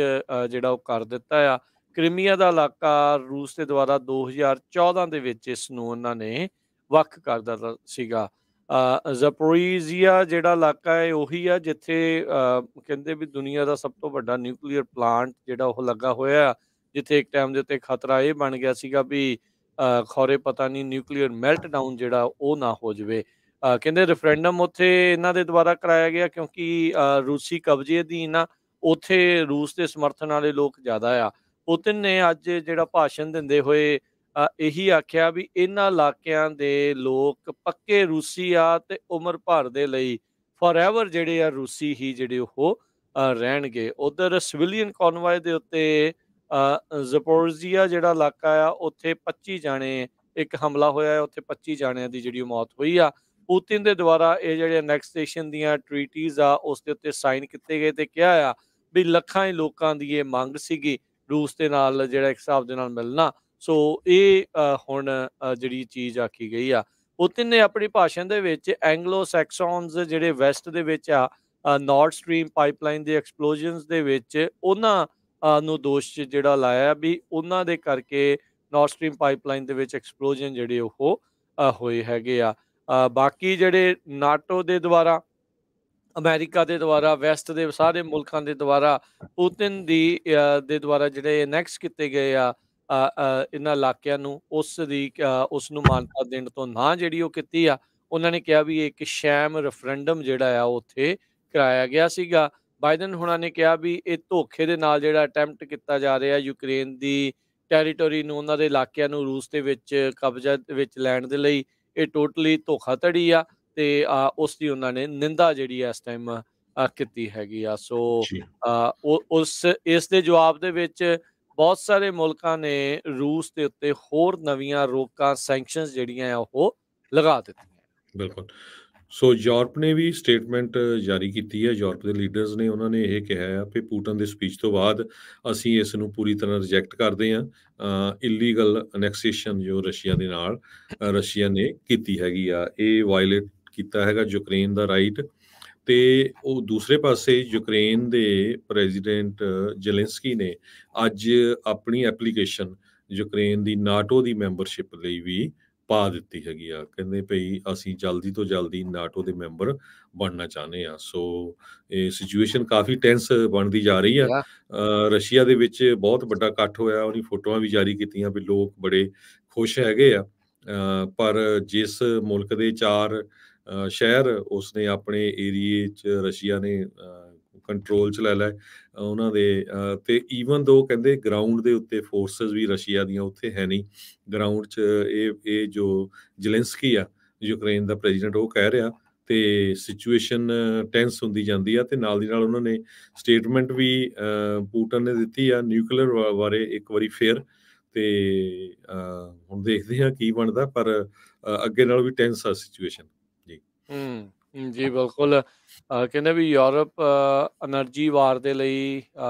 Speaker 1: ਜਿਹੜਾ ਉਹ ਕਰ ਦਿੱਤਾ ਆ। ਕ੍ਰੀਮੀਆ ਦਾ ਇਲਾਕਾ ਰੂਸ ਦੇ ਦੁਆਰਾ 2014 ਦੇ ਵਿੱਚ ਇਸ ਨੂੰ ਉਹਨਾਂ ਨੇ ਵੱਖ ਕਰ ਦਿੱਤਾ ਸੀਗਾ। ਜ਼ਪੋਰੀਜ਼ੀਆ ਜਿਹੜਾ ਇਲਾਕਾ ਹੈ ਉਹੀ ਆ ਜਿੱਥੇ ਕਹਿੰਦੇ ਵੀ ਦੁਨੀਆ ਦਾ ਸਭ ਤੋਂ ਵੱਡਾ ਨਿਊਕਲੀਅਰ ਪਲਾਂਟ ਜਿਹੜਾ ਉਹ ਲੱਗਾ ਹੋਇਆ, ਜਿੱਥੇ ਇੱਕ ਟਾਈਮ ਦੇ ਉੱਤੇ ਖਤਰਾ ਇਹ ਬਣ ਗਿਆ ਸੀਗਾ ਵੀ ਖੌਰੇ ਪਤਾ ਨਹੀਂ ਨਿਊਕਲੀਅਰ ਮੈਲਟ ਡਾਊਨ ਜਿਹੜਾ ਉਹ ਨਾ ਹੋ ਜਾਵੇ। ਕਹਿੰਦੇ ਰੈਫਰੈਂਡਮ ਉੱਥੇ ਇਹਨਾਂ ਦੇ ਦੁਆਰਾ ਕਰਾਇਆ ਗਿਆ ਕਿਉਂਕਿ ਰੂਸੀ ਕਬਜ਼ੇ ਅਧੀਨ ਆ, ਉੱਥੇ ਰੂਸ ਦੇ ਸਮਰਥਨ ਵਾਲੇ ਲੋਕ ਜ਼ਿਆਦਾ ਆ। ਪੁਤਿਨ ਨੇ ਅੱਜ ਜਿਹੜਾ ਭਾਸ਼ਣ ਦਿੰਦੇ ਹੋਏ ਇਹੀ ਆਖਿਆ ਵੀ ਇਹਨਾਂ ਇਲਾਕਿਆਂ ਦੇ ਲੋਕ ਪੱਕੇ ਰੂਸੀ ਆ ਤੇ ਉਮਰ ਭਰ ਦੇ ਲਈ ਫੋਰਐਵਰ ਜਿਹੜੇ ਆ ਰੂਸੀ ਹੀ ਜਿਹੜੇ ਉਹ ਰਹਿਣਗੇ। ਉਧਰ ਸਿਵਿਲੀਅਨ ਕਨਵਾਏ ਦੇ ਉੱਤੇ ਜ਼ਪੋਰਜ਼ੀਆ ਜਿਹੜਾ ਇਲਾਕਾ ਆ ਉੱਥੇ 25 ਜਾਣੇ, ਇੱਕ ਹਮਲਾ ਹੋਇਆ, ਉੱਥੇ 25 ਜਾਣਿਆਂ ਦੀ ਜਿਹੜੀ ਮੌਤ ਹੋਈ ਆ। ਪੁਤਿਨ ਦੇ ਦੁਆਰਾ ਇਹ ਜਿਹੜੇ ਐਨੈਕਸੇਸ਼ਨ ਦੀਆਂ ਟ੍ਰੀਟੀਜ਼ ਆ ਉਸ ਦੇ ਉੱਤੇ ਸਾਈਨ ਕੀਤੇ ਗਏ ਤੇ ਕਿਹਾ ਆ ਵੀ ਲੱਖਾਂ ਹੀ ਲੋਕਾਂ ਦੀ ਇਹ ਮੰਗ ਸੀਗੀ ਰੂਸ ਦੇ ਨਾਲ ਜਿਹੜਾ ਇੱਕ ਹਿਸਾਬ ਦੇ ਨਾਲ ਮਿਲਣਾ। ਸੋ ਇਹ ਹੁਣ ਜਿਹੜੀ ਚੀਜ਼ ਆਖੀ ਗਈ ਆ। ਪੁਤਿਨ ਨੇ ਆਪਣੀ ਭਾਸ਼ਣ ਦੇ ਵਿੱਚ ਐਂਗਲੋ ਸੈਕਸਨਸ ਜਿਹੜੇ ਵੈਸਟ ਦੇ ਵਿੱਚ ਆ ਨਾਰਥ ਸਟਰੀਮ ਪਾਈਪਲਾਈਨ ਦੇ ਐਕਸਪਲੋਜ਼ਨਸ ਦੇ ਵਿੱਚ ਉਹਨਾਂ ਨੂੰ ਦੋਸ਼ ਜਿਹੜਾ ਲਾਇਆ ਵੀ ਉਹਨਾਂ ਦੇ ਕਰਕੇ ਨਾਰਥ ਸਟਰੀਮ ਪਾਈਪਲਾਈਨ ਦੇ ਵਿੱਚ ਐਕਸਪਲੋਜ਼ਨ ਜਿਹੜੇ ਉਹ ਹੋਏ ਹੈਗੇ ਆ। ਬਾਕੀ ਜਿਹੜੇ ਨਾਟੋ ਦੇ ਦੁਆਰਾ, ਅਮਰੀਕਾ ਦੇ ਦੁਆਰਾ, ਵੈਸਟ ਦੇ ਸਾਰੇ ਮੁਲਕਾਂ ਦੇ ਦੁਆਰਾ ਪੁਤਿਨ ਦੇ ਦੁਆਰਾ ਜਿਹੜੇ ਅਨੈਕਸ ਕੀਤੇ ਗਏ ਆ ਇਹਨਾਂ ਇਲਾਕਿਆਂ ਨੂੰ, ਉਸ ਨੂੰ ਮਾਨਤਾ ਦੇਣ ਤੋਂ ਨਾ ਜਿਹੜੀ ਉਹ ਕੀਤੀ ਆ। ਉਹਨਾਂ ਨੇ ਕਿਹਾ ਵੀ ਇੱਕ ਸ਼ੈਮ ਰੈਫਰੈਂਡਮ ਜਿਹੜਾ ਆ ਉੱਥੇ ਕਰਾਇਆ ਗਿਆ ਸੀਗਾ। ਬਾਈਡਨ ਹੁਣਾਂ ਨੇ ਕਿਹਾ ਵੀ ਇਹ ਧੋਖੇ ਦੇ ਨਾਲ ਜਿਹੜਾ ਅਟੈਂਪਟ ਕੀਤਾ ਜਾ ਰਿਹਾ ਯੂਕਰੇਨ ਦੀ ਟੈਰੀਟੋਰੀ ਨੂੰ, ਉਹਨਾਂ ਦੇ ਇਲਾਕਿਆਂ ਨੂੰ ਰੂਸ ਦੇ ਵਿੱਚ ਕਬਜ਼ਾ ਵਿੱਚ ਲੈਣ ਦੇ ਲਈ, ਇਹ ਟੋਟਲੀ ਧੋਖਾਧੜੀ ਆ ਤੇ ਉਸ ਦੀ ਉਹਨਾਂ ਨੇ ਨਿੰਦਾ ਜਿਹੜੀ ਇਸ ਟਾਈਮ ਕੀਤੀ ਹੈਗੀ ਆ। ਸੋ ਇਸ ਦੇ ਜਵਾਬ ਦੇ ਵਿੱਚ ਬਹੁਤ ਸਾਰੇ ਮੁਲਕਾਂ ਨੇ ਰੂਸ ਦੇ ਉੱਤੇ ਹੋਰ ਨਵੀਆਂ ਰੋਕਾਂ, ਸੈਂਕਸ਼ਨਸ ਜਿਹੜੀਆਂ ਆ ਉਹ ਲਗਾ ਦਿੱਤੀਆਂ।
Speaker 2: ਬਿਲਕੁਲ। ਸੋ ਯੂਰਪ ਨੇ ਵੀ ਸਟੇਟਮੈਂਟ ਜਾਰੀ ਕੀਤੀ ਹੈ। ਯੂਰਪ ਦੇ ਲੀਡਰਸ ਨੇ, ਉਹਨਾਂ ਨੇ ਇਹ ਕਿਹਾ ਆ ਕਿ ਪੁਤਿਨ ਦੇ ਸਪੀਚ ਤੋਂ ਬਾਅਦ ਅਸੀਂ ਇਸ ਨੂੰ ਪੂਰੀ ਤਰ੍ਹਾਂ ਰਿਜੈਕਟ ਕਰਦੇ ਹਾਂ। ਇਲੀਗਲ ਅਨੈਕਸੇਸ਼ਨ ਜੋ ਰਸ਼ੀਆ ਦੇ ਨਾਲ ਰਸ਼ੀਆ ਨੇ ਕੀਤੀ ਹੈਗੀ ਆ, ਇਹ ਵਾਇਲੇਟ ਕੀਤਾ ਹੈਗਾ ਯੂਕਰੇਨ ਦਾ ਰਾਈਟ। ਤੇ ਉਹ ਦੂਸਰੇ ਪਾਸੇ ਯੂਕਰੇਨ ਦੇ ਪ੍ਰੈਜ਼ੀਡੈਂਟ ਜ਼ੈਲੈਂਸਕੀ ਨੇ ਅੱਜ ਆਪਣੀ ਐਪਲੀਕੇਸ਼ਨ ਯੂਕਰੇਨ ਦੀ ਨਾਟੋ ਦੀ ਮੈਂਬਰਸ਼ਿਪ ਲਈ ਵੀ ਪਾ ਦਿੱਤੀ ਹੈਗੀ ਆ। ਕਹਿੰਦੇ ਭਈ ਅਸੀਂ ਜਲਦੀ ਤੋਂ ਜਲਦੀ ਨਾਟੋ ਦੇ ਮੈਂਬਰ ਬਣਨਾ ਚਾਹੁੰਦੇ ਆ। ਸੋ ਇਹ ਸਿਚੁਏਸ਼ਨ ਕਾਫੀ ਟੈਂਸ ਬਣਦੀ ਜਾ ਰਹੀ ਆ। ਰਸ਼ੀਆ ਦੇ ਵਿੱਚ ਬਹੁਤ ਵੱਡਾ ਇਕੱਠ ਹੋਇਆ, ਉਹਦੀ ਫੋਟੋਆਂ ਵੀ ਜਾਰੀ ਕੀਤੀਆਂ ਵੀ ਲੋਕ ਬੜੇ ਖੁਸ਼ ਹੈਗੇ ਆ। ਪਰ ਜਿਸ ਮੁਲਕ ਦੇ 4 ਸ਼ਹਿਰ ਉਸਨੇ ਆਪਣੇ ਏਰੀਏ 'ਚ ਰਸ਼ੀਆ ਨੇ ਕੰਟਰੋਲ 'ਚ ਲੈ ਲਿਆ ਉਹਨਾਂ ਦੇ, ਤੇ ਈਵਨ ਦੋ ਕਹਿੰਦੇ ਗਰਾਊਂਡ ਦੇ ਉੱਤੇ ਫੋਰਸਸ ਵੀ ਰਸ਼ੀਆ ਦੀਆਂ ਉੱਥੇ ਹੈ ਨਹੀਂ ਗਰਾਊਂਡ 'ਚ। ਇਹ ਜੋ ਜ਼ੈਲੈਂਸਕੀ ਆ ਯੂਕਰੇਨ ਦਾ ਪ੍ਰੈਜ਼ੀਡੈਂਟ, ਉਹ ਕਹਿ ਰਿਹਾ ਤੇ ਸਿਚੁਏਸ਼ਨ ਟੈਂਸ ਹੁੰਦੀ ਜਾਂਦੀ ਆ ਤੇ ਨਾਲ ਦੀ ਨਾਲ ਉਹਨਾਂ ਨੇ ਸਟੇਟਮੈਂਟ ਵੀ ਪੁਟਿਨ ਨੇ ਦਿੱਤੀ ਆ ਨਿਊਕਲੀਅਰ ਬਾਰੇ ਇੱਕ ਵਾਰੀ ਫੇਰ ਤੇ ਹੁਣ ਦੇਖਦੇ ਹਾਂ ਕੀ ਬਣਦਾ ਪਰ ਅੱਗੇ ਨਾਲ ਵੀ ਟੈਂਸ ਆ ਸਿਚੁਏਸ਼ਨ ਜੀ।
Speaker 1: ਜੀ ਬਿਲਕੁਲ। ਕਹਿੰਦੇ ਵੀ ਯੂਰਪ ਐਨਰਜੀ ਵਾਰ ਦੇ ਲਈ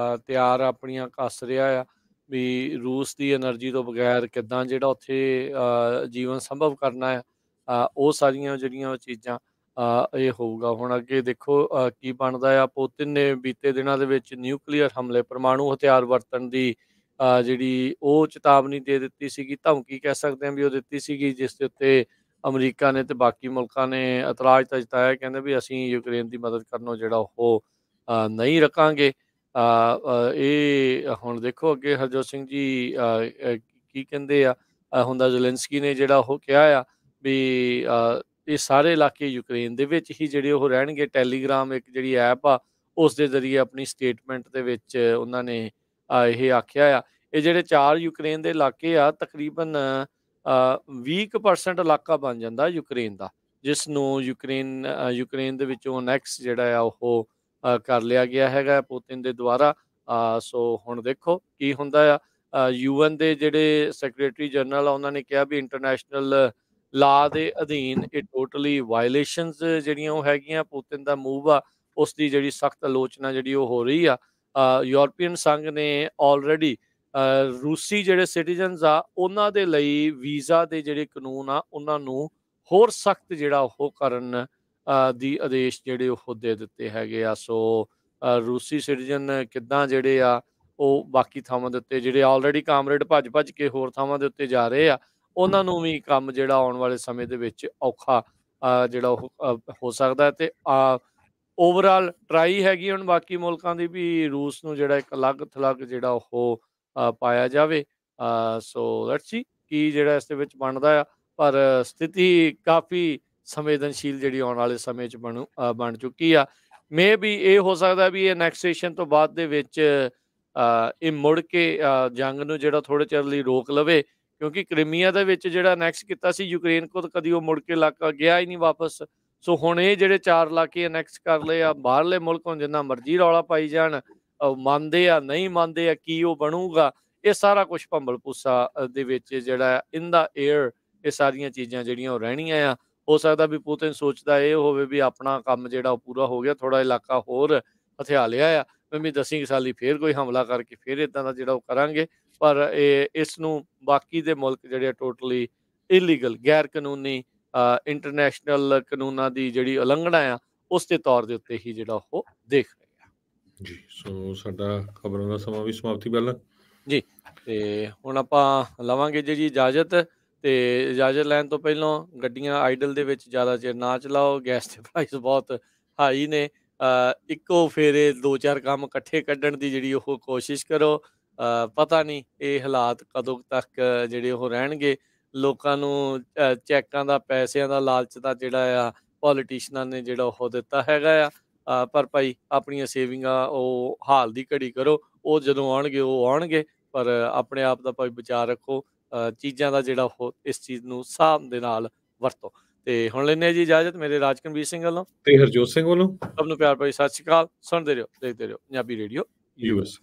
Speaker 1: ਤਿਆਰ ਆਪਣੀਆਂ ਕੱਸ ਰਿਹਾ ਆ ਵੀ ਰੂਸ ਦੀ ਐਨਰਜੀ ਤੋਂ ਬਗੈਰ ਕਿੱਦਾਂ ਜਿਹੜਾ ਉੱਥੇ ਜੀਵਨ ਸੰਭਵ ਕਰਨਾ ਆ ਉਹ ਸਾਰੀਆਂ ਜਿਹੜੀਆਂ ਚੀਜ਼ਾਂ ਇਹ ਹੋਊਗਾ। ਹੁਣ ਅੱਗੇ ਦੇਖੋ ਕੀ ਬਣਦਾ ਆ। ਪੁਤਿਨ ਨੇ ਬੀਤੇ ਦਿਨਾਂ ਦੇ ਵਿੱਚ ਨਿਊਕਲੀਅਰ ਹਮਲੇ ਪਰਮਾਣੂ ਹਥਿਆਰ ਵਰਤਣ ਦੀ ਜਿਹੜੀ ਉਹ ਚੇਤਾਵਨੀ ਦੇ ਦਿੱਤੀ ਸੀਗੀ, ਧਮਕੀ ਕਹਿ ਸਕਦੇ ਹਾਂ ਵੀ ਉਹ ਦਿੱਤੀ ਸੀਗੀ, ਜਿਸ ਦੇ ਉੱਤੇ ਅਮਰੀਕਾ ਨੇ ਤੇ ਬਾਕੀ ਮੁਲਕਾਂ ਨੇ ਇਤਰਾਜ਼ ਤਾਂ ਜਤਾਇਆ, ਕਹਿੰਦੇ ਵੀ ਅਸੀਂ ਯੂਕਰੇਨ ਦੀ ਮਦਦ ਕਰਨੋਂ ਜਿਹੜਾ ਉਹ ਨਹੀਂ ਰੁਕਾਂਗੇ। ਇਹ ਹੁਣ ਦੇਖੋ ਅੱਗੇ ਹਰਜੋਤ ਸਿੰਘ ਜੀ ਕੀ ਕਹਿੰਦੇ ਆ। ਹੁੰਦਾ ਜ਼ੈਲੈਂਸਕੀ ਨੇ ਜਿਹੜਾ ਉਹ ਕਿਹਾ ਆ ਵੀ ਇਹ ਸਾਰੇ ਇਲਾਕੇ ਯੂਕਰੇਨ ਦੇ ਵਿੱਚ ਹੀ ਜਿਹੜੇ ਉਹ ਰਹਿਣਗੇ। ਟੈਲੀਗ੍ਰਾਮ ਇੱਕ ਜਿਹੜੀ ਐਪ ਆ ਉਸ ਦੇ ਜ਼ਰੀਏ ਆਪਣੀ ਸਟੇਟਮੈਂਟ ਦੇ ਵਿੱਚ ਉਹਨਾਂ ਨੇ ਇਹ ਆਖਿਆ ਆ। ਇਹ ਜਿਹੜੇ 4 ਯੂਕਰੇਨ ਦੇ ਇਲਾਕੇ ਆ ਤਕਰੀਬਨ 20% ਇਲਾਕਾ ਬਣ ਜਾਂਦਾ ਯੂਕਰੇਨ ਦਾ, ਜਿਸ ਨੂੰ ਯੂਕਰੇਨ ਦੇ ਵਿੱਚੋਂ ਅਨੈਕਸ ਜਿਹੜਾ ਆ ਉਹ ਕਰ ਲਿਆ ਗਿਆ ਹੈਗਾ ਪੁਤਿਨ ਦੇ ਦੁਆਰਾ। ਸੋ ਹੁਣ ਦੇਖੋ ਕੀ ਹੁੰਦਾ ਆ। UN ਦੇ ਜਿਹੜੇ ਸੈਕਟਰੀ ਜਨਰਲ ਆ ਉਹਨਾਂ ਨੇ ਕਿਹਾ ਵੀ ਇੰਟਰਨੈਸ਼ਨਲ ਲਾ ਦੇ ਅਧੀਨ ਇਹ ਟੋਟਲੀ ਵਾਇਲੇਸ਼ਨਸ ਜਿਹੜੀਆਂ ਉਹ ਹੈਗੀਆਂ। ਪੁਤਿਨ ਦਾ ਮੂਵ ਆ ਉਸ ਦੀ ਜਿਹੜੀ ਸਖਤ ਆਲੋਚਨਾ ਜਿਹੜੀ ਉਹ ਹੋ ਰਹੀ ਆ। ਯੂਰਪੀਅਨ ਸੰਘ ਨੇ ਆਲਰੇਡੀ ਰੂਸੀ ਜਿਹੜੇ ਸਿਟੀਜ਼ਨਸ ਆ ਉਹਨਾਂ ਦੇ ਲਈ ਵੀਜ਼ਾ ਦੇ ਜਿਹੜੇ ਕਾਨੂੰਨ ਆ ਉਹਨਾਂ ਨੂੰ ਹੋਰ ਸਖਤ ਜਿਹੜਾ ਉਹ ਕਰਨ ਦੀ ਆਦੇਸ਼ ਜਿਹੜੇ ਉਹ ਦੇ ਦਿੱਤੇ ਹੈਗੇ ਆ। ਸੋ ਰੂਸੀ ਸਿਟੀਜ਼ਨ ਕਿੱਦਾਂ ਜਿਹੜੇ ਆ ਉਹ ਬਾਕੀ ਥਾਵਾਂ ਦੇ ਉੱਤੇ ਜਿਹੜੇ ਆਲਰੇਡੀ ਕਾਮਰੇਡ ਭੱਜ ਕੇ ਹੋਰ ਥਾਵਾਂ ਦੇ ਉੱਤੇ ਜਾ ਰਹੇ ਆ ਉਹਨਾਂ ਨੂੰ ਵੀ ਕੰਮ ਜਿਹੜਾ ਆਉਣ ਵਾਲੇ ਸਮੇਂ ਦੇ ਵਿੱਚ ਔਖਾ ਜਿਹੜਾ ਉਹ ਹੋ ਸਕਦਾ। ਤੇ ਓਵਰਆਲ ਟਰਾਈ ਹੈਗੀ ਹੁਣ ਬਾਕੀ ਮੁਲਕਾਂ ਦੀ ਵੀ ਰੂਸ ਨੂੰ ਜਿਹੜਾ ਇੱਕ ਅਲੱਗ ਥਲੱਗ ਜਿਹੜਾ ਉਹ ਪਾਇਆ ਜਾਵੇ। ਸੋ ਲੈਟਸ ਸੀ ਕੀ ਜਿਹੜਾ ਇਸ ਦੇ ਵਿੱਚ ਬਣਦਾ ਆ। ਪਰ ਸਥਿਤੀ ਕਾਫੀ ਸੰਵੇਦਨਸ਼ੀਲ ਜਿਹੜੀ ਆਉਣ ਵਾਲੇ ਸਮੇਂ 'ਚ ਬਣ ਚੁੱਕੀ ਆ। ਮੇ ਵੀ ਇਹ ਹੋ ਸਕਦਾ ਵੀ ਐਨੈਕਸੇਸ਼ਨ ਤੋਂ ਬਾਅਦ ਦੇ ਵਿੱਚ ਇਹ ਮੁੜ ਕੇ ਜੰਗ ਨੂੰ ਜਿਹੜਾ ਥੋੜ੍ਹੇ ਚਿਰ ਲਈ ਰੋਕ ਲਵੇ, ਕਿਉਂਕਿ ਕ੍ਰੀਮੀਆ ਦੇ ਵਿੱਚ ਜਿਹੜਾ ਅਨੈਕਸ ਕੀਤਾ ਸੀ ਯੂਕਰੇਨ ਕੋਲ ਕਦੀ ਉਹ ਮੁੜ ਕੇ ਇਲਾਕਾ ਗਿਆ ਹੀ ਨਹੀਂ ਵਾਪਸ। ਸੋ ਹੁਣ ਇਹ ਜਿਹੜੇ 4 ਇਲਾਕੇ ਅਨੈਕਸ ਕਰ ਲਏ ਆ, ਬਾਹਰਲੇ ਮੁਲਕ ਹੁਣ ਜਿੰਨਾ ਮਰਜ਼ੀ ਰੌਲਾ ਪਾਈ ਜਾਣ, ਮੰਨਦੇ ਆ ਨਹੀਂ ਮੰਨਦੇ ਆ, ਕੀ ਉਹ ਬਣੂਗਾ ਇਹ ਸਾਰਾ ਕੁਝ ਭੰਬਲ ਭੂਸਾ ਦੇ ਵਿੱਚ ਜਿਹੜਾ ਇਨ ਦਾ ਏਅਰ ਇਹ ਸਾਰੀਆਂ ਚੀਜ਼ਾਂ ਜਿਹੜੀਆਂ ਉਹ ਰਹਿਣੀਆਂ ਆ। ਹੋ ਸਕਦਾ ਵੀ ਪੁਤਿਨ ਸੋਚਦਾ ਇਹ ਹੋਵੇ ਵੀ ਆਪਣਾ ਕੰਮ ਜਿਹੜਾ ਉਹ ਪੂਰਾ ਹੋ ਗਿਆ, ਥੋੜਾ ਇਲਾਕਾ ਹੋਰ ਹਥਿਆ ਲਿਆ ਆ, ਵੀ 10 ਸਾਲੀ ਫੇਰ ਕੋਈ ਹਮਲਾ ਕਰਕੇ ਫੇਰ ਇਦਾਂ ਦਾ ਜਿਹੜਾ ਉਹ ਕਰਾਂਗੇ। ਪਰ ਇਸ ਨੂੰ ਬਾਕੀ ਦੇ ਮੁਲਕ ਜਿਹੜੇ ਟੋਟਲੀ ਇਲੀਗਲ ਗੈਰ ਕਾਨੂੰਨੀ ਇੰਟਰਨੈਸ਼ਨਲ ਕਾਨੂੰਨਾਂ ਦੀ ਜਿਹੜੀ ਉਲੰਘਣਾ ਆ ਉਸ ਦੇ ਤੌਰ ਦੇ ਉੱਤੇ ਹੀ ਜਿਹੜਾ ਉਹ ਦੇਖ ਰਹੇ ਆ
Speaker 2: ਜੀ। ਸੋ ਸਾਡਾ ਖਬਰਾਂ ਦਾ ਸਮਾਂ ਵੀ ਸਮਾਪਤੀ ਵੱਲ
Speaker 1: ਜੀ। ਤੇ ਹੁਣ ਆਪਾਂ ਲਵਾਂਗੇ ਜੀ ਇਜਾਜ਼ਤ। ਤੇ ਇਜਾਜ਼ਤ ਲੈਣ ਤੋਂ ਪਹਿਲਾਂ ਗੱਡੀਆਂ ਆਈਡਲ ਦੇ ਵਿੱਚ ਜ਼ਿਆਦਾ ਚਿਰ ਨਾ ਚਲਾਓ। ਗੈਸ ਦੇ ਪ੍ਰਾਈਸ ਬਹੁਤ ਹਾਈ ਨੇ। ਇੱਕੋ ਫੇਰੇ 2-4 ਕੰਮ ਇਕੱਠੇ ਕੱਢਣ ਦੀ ਜਿਹੜੀ ਉਹ ਕੋਸ਼ਿਸ਼ ਕਰੋ। ਪਤਾ ਨਹੀਂ ਇਹ ਹਾਲਾਤ ਕਦੋਂ ਤੱਕ ਜਿਹੜੇ ਉਹ ਰਹਿਣਗੇ। ਲੋਕਾਂ ਨੂੰ ਚੈੱਕਾਂ ਦਾ ਪੈਸਿਆਂ ਦਾ ਲਾਲਚ ਦਾ ਜਿਹੜਾ ਆ ਪੋਲੀਟੀਸ਼ੀਅਨਾਂ ਨੇ ਜਿਹੜਾ ਉਹ ਦਿੱਤਾ ਹੈਗਾ ਆ। ਪਰ ਭਾਈ ਆਪਣੀਆਂ ਸੇਵਿੰਗਾਂ ਉਹ ਹਾਲ ਦੀ ਘੜੀ ਕਰੋ, ਉਹ ਜਦੋਂ ਆਉਣਗੇ ਉਹ ਆਉਣਗੇ। ਪਰ ਆਪਣੇ ਆਪ ਦਾ ਭਾਈ ਬਚਾਅ ਰੱਖੋ। ਚੀਜ਼ਾਂ ਦਾ ਜਿਹੜਾ ਉਹ ਇਸ ਚੀਜ਼ ਨੂੰ ਹਿਸਾਬ ਦੇ ਨਾਲ ਵਰਤੋ। ਤੇ ਹੁਣ ਲੈਂਦੇ ਜੀ ਇਜਾਜ਼ਤ ਮੇਰੇ ਰਾਜਕਨਵੀਰ ਸਿੰਘ ਵੱਲੋਂ
Speaker 2: ਤੇ ਹਰਜੋਤ ਸਿੰਘ ਵੱਲੋਂ।
Speaker 1: ਸਭ ਨੂੰ ਪਿਆਰ ਭਰੀ ਸਤਿ ਸ਼੍ਰੀ ਅਕਾਲ। ਸੁਣਦੇ ਰਹੋ ਦੇਖਦੇ ਰਹੋ ਪੰਜਾਬੀ ਰੇਡੀਓ
Speaker 2: ਯੂਐਸ।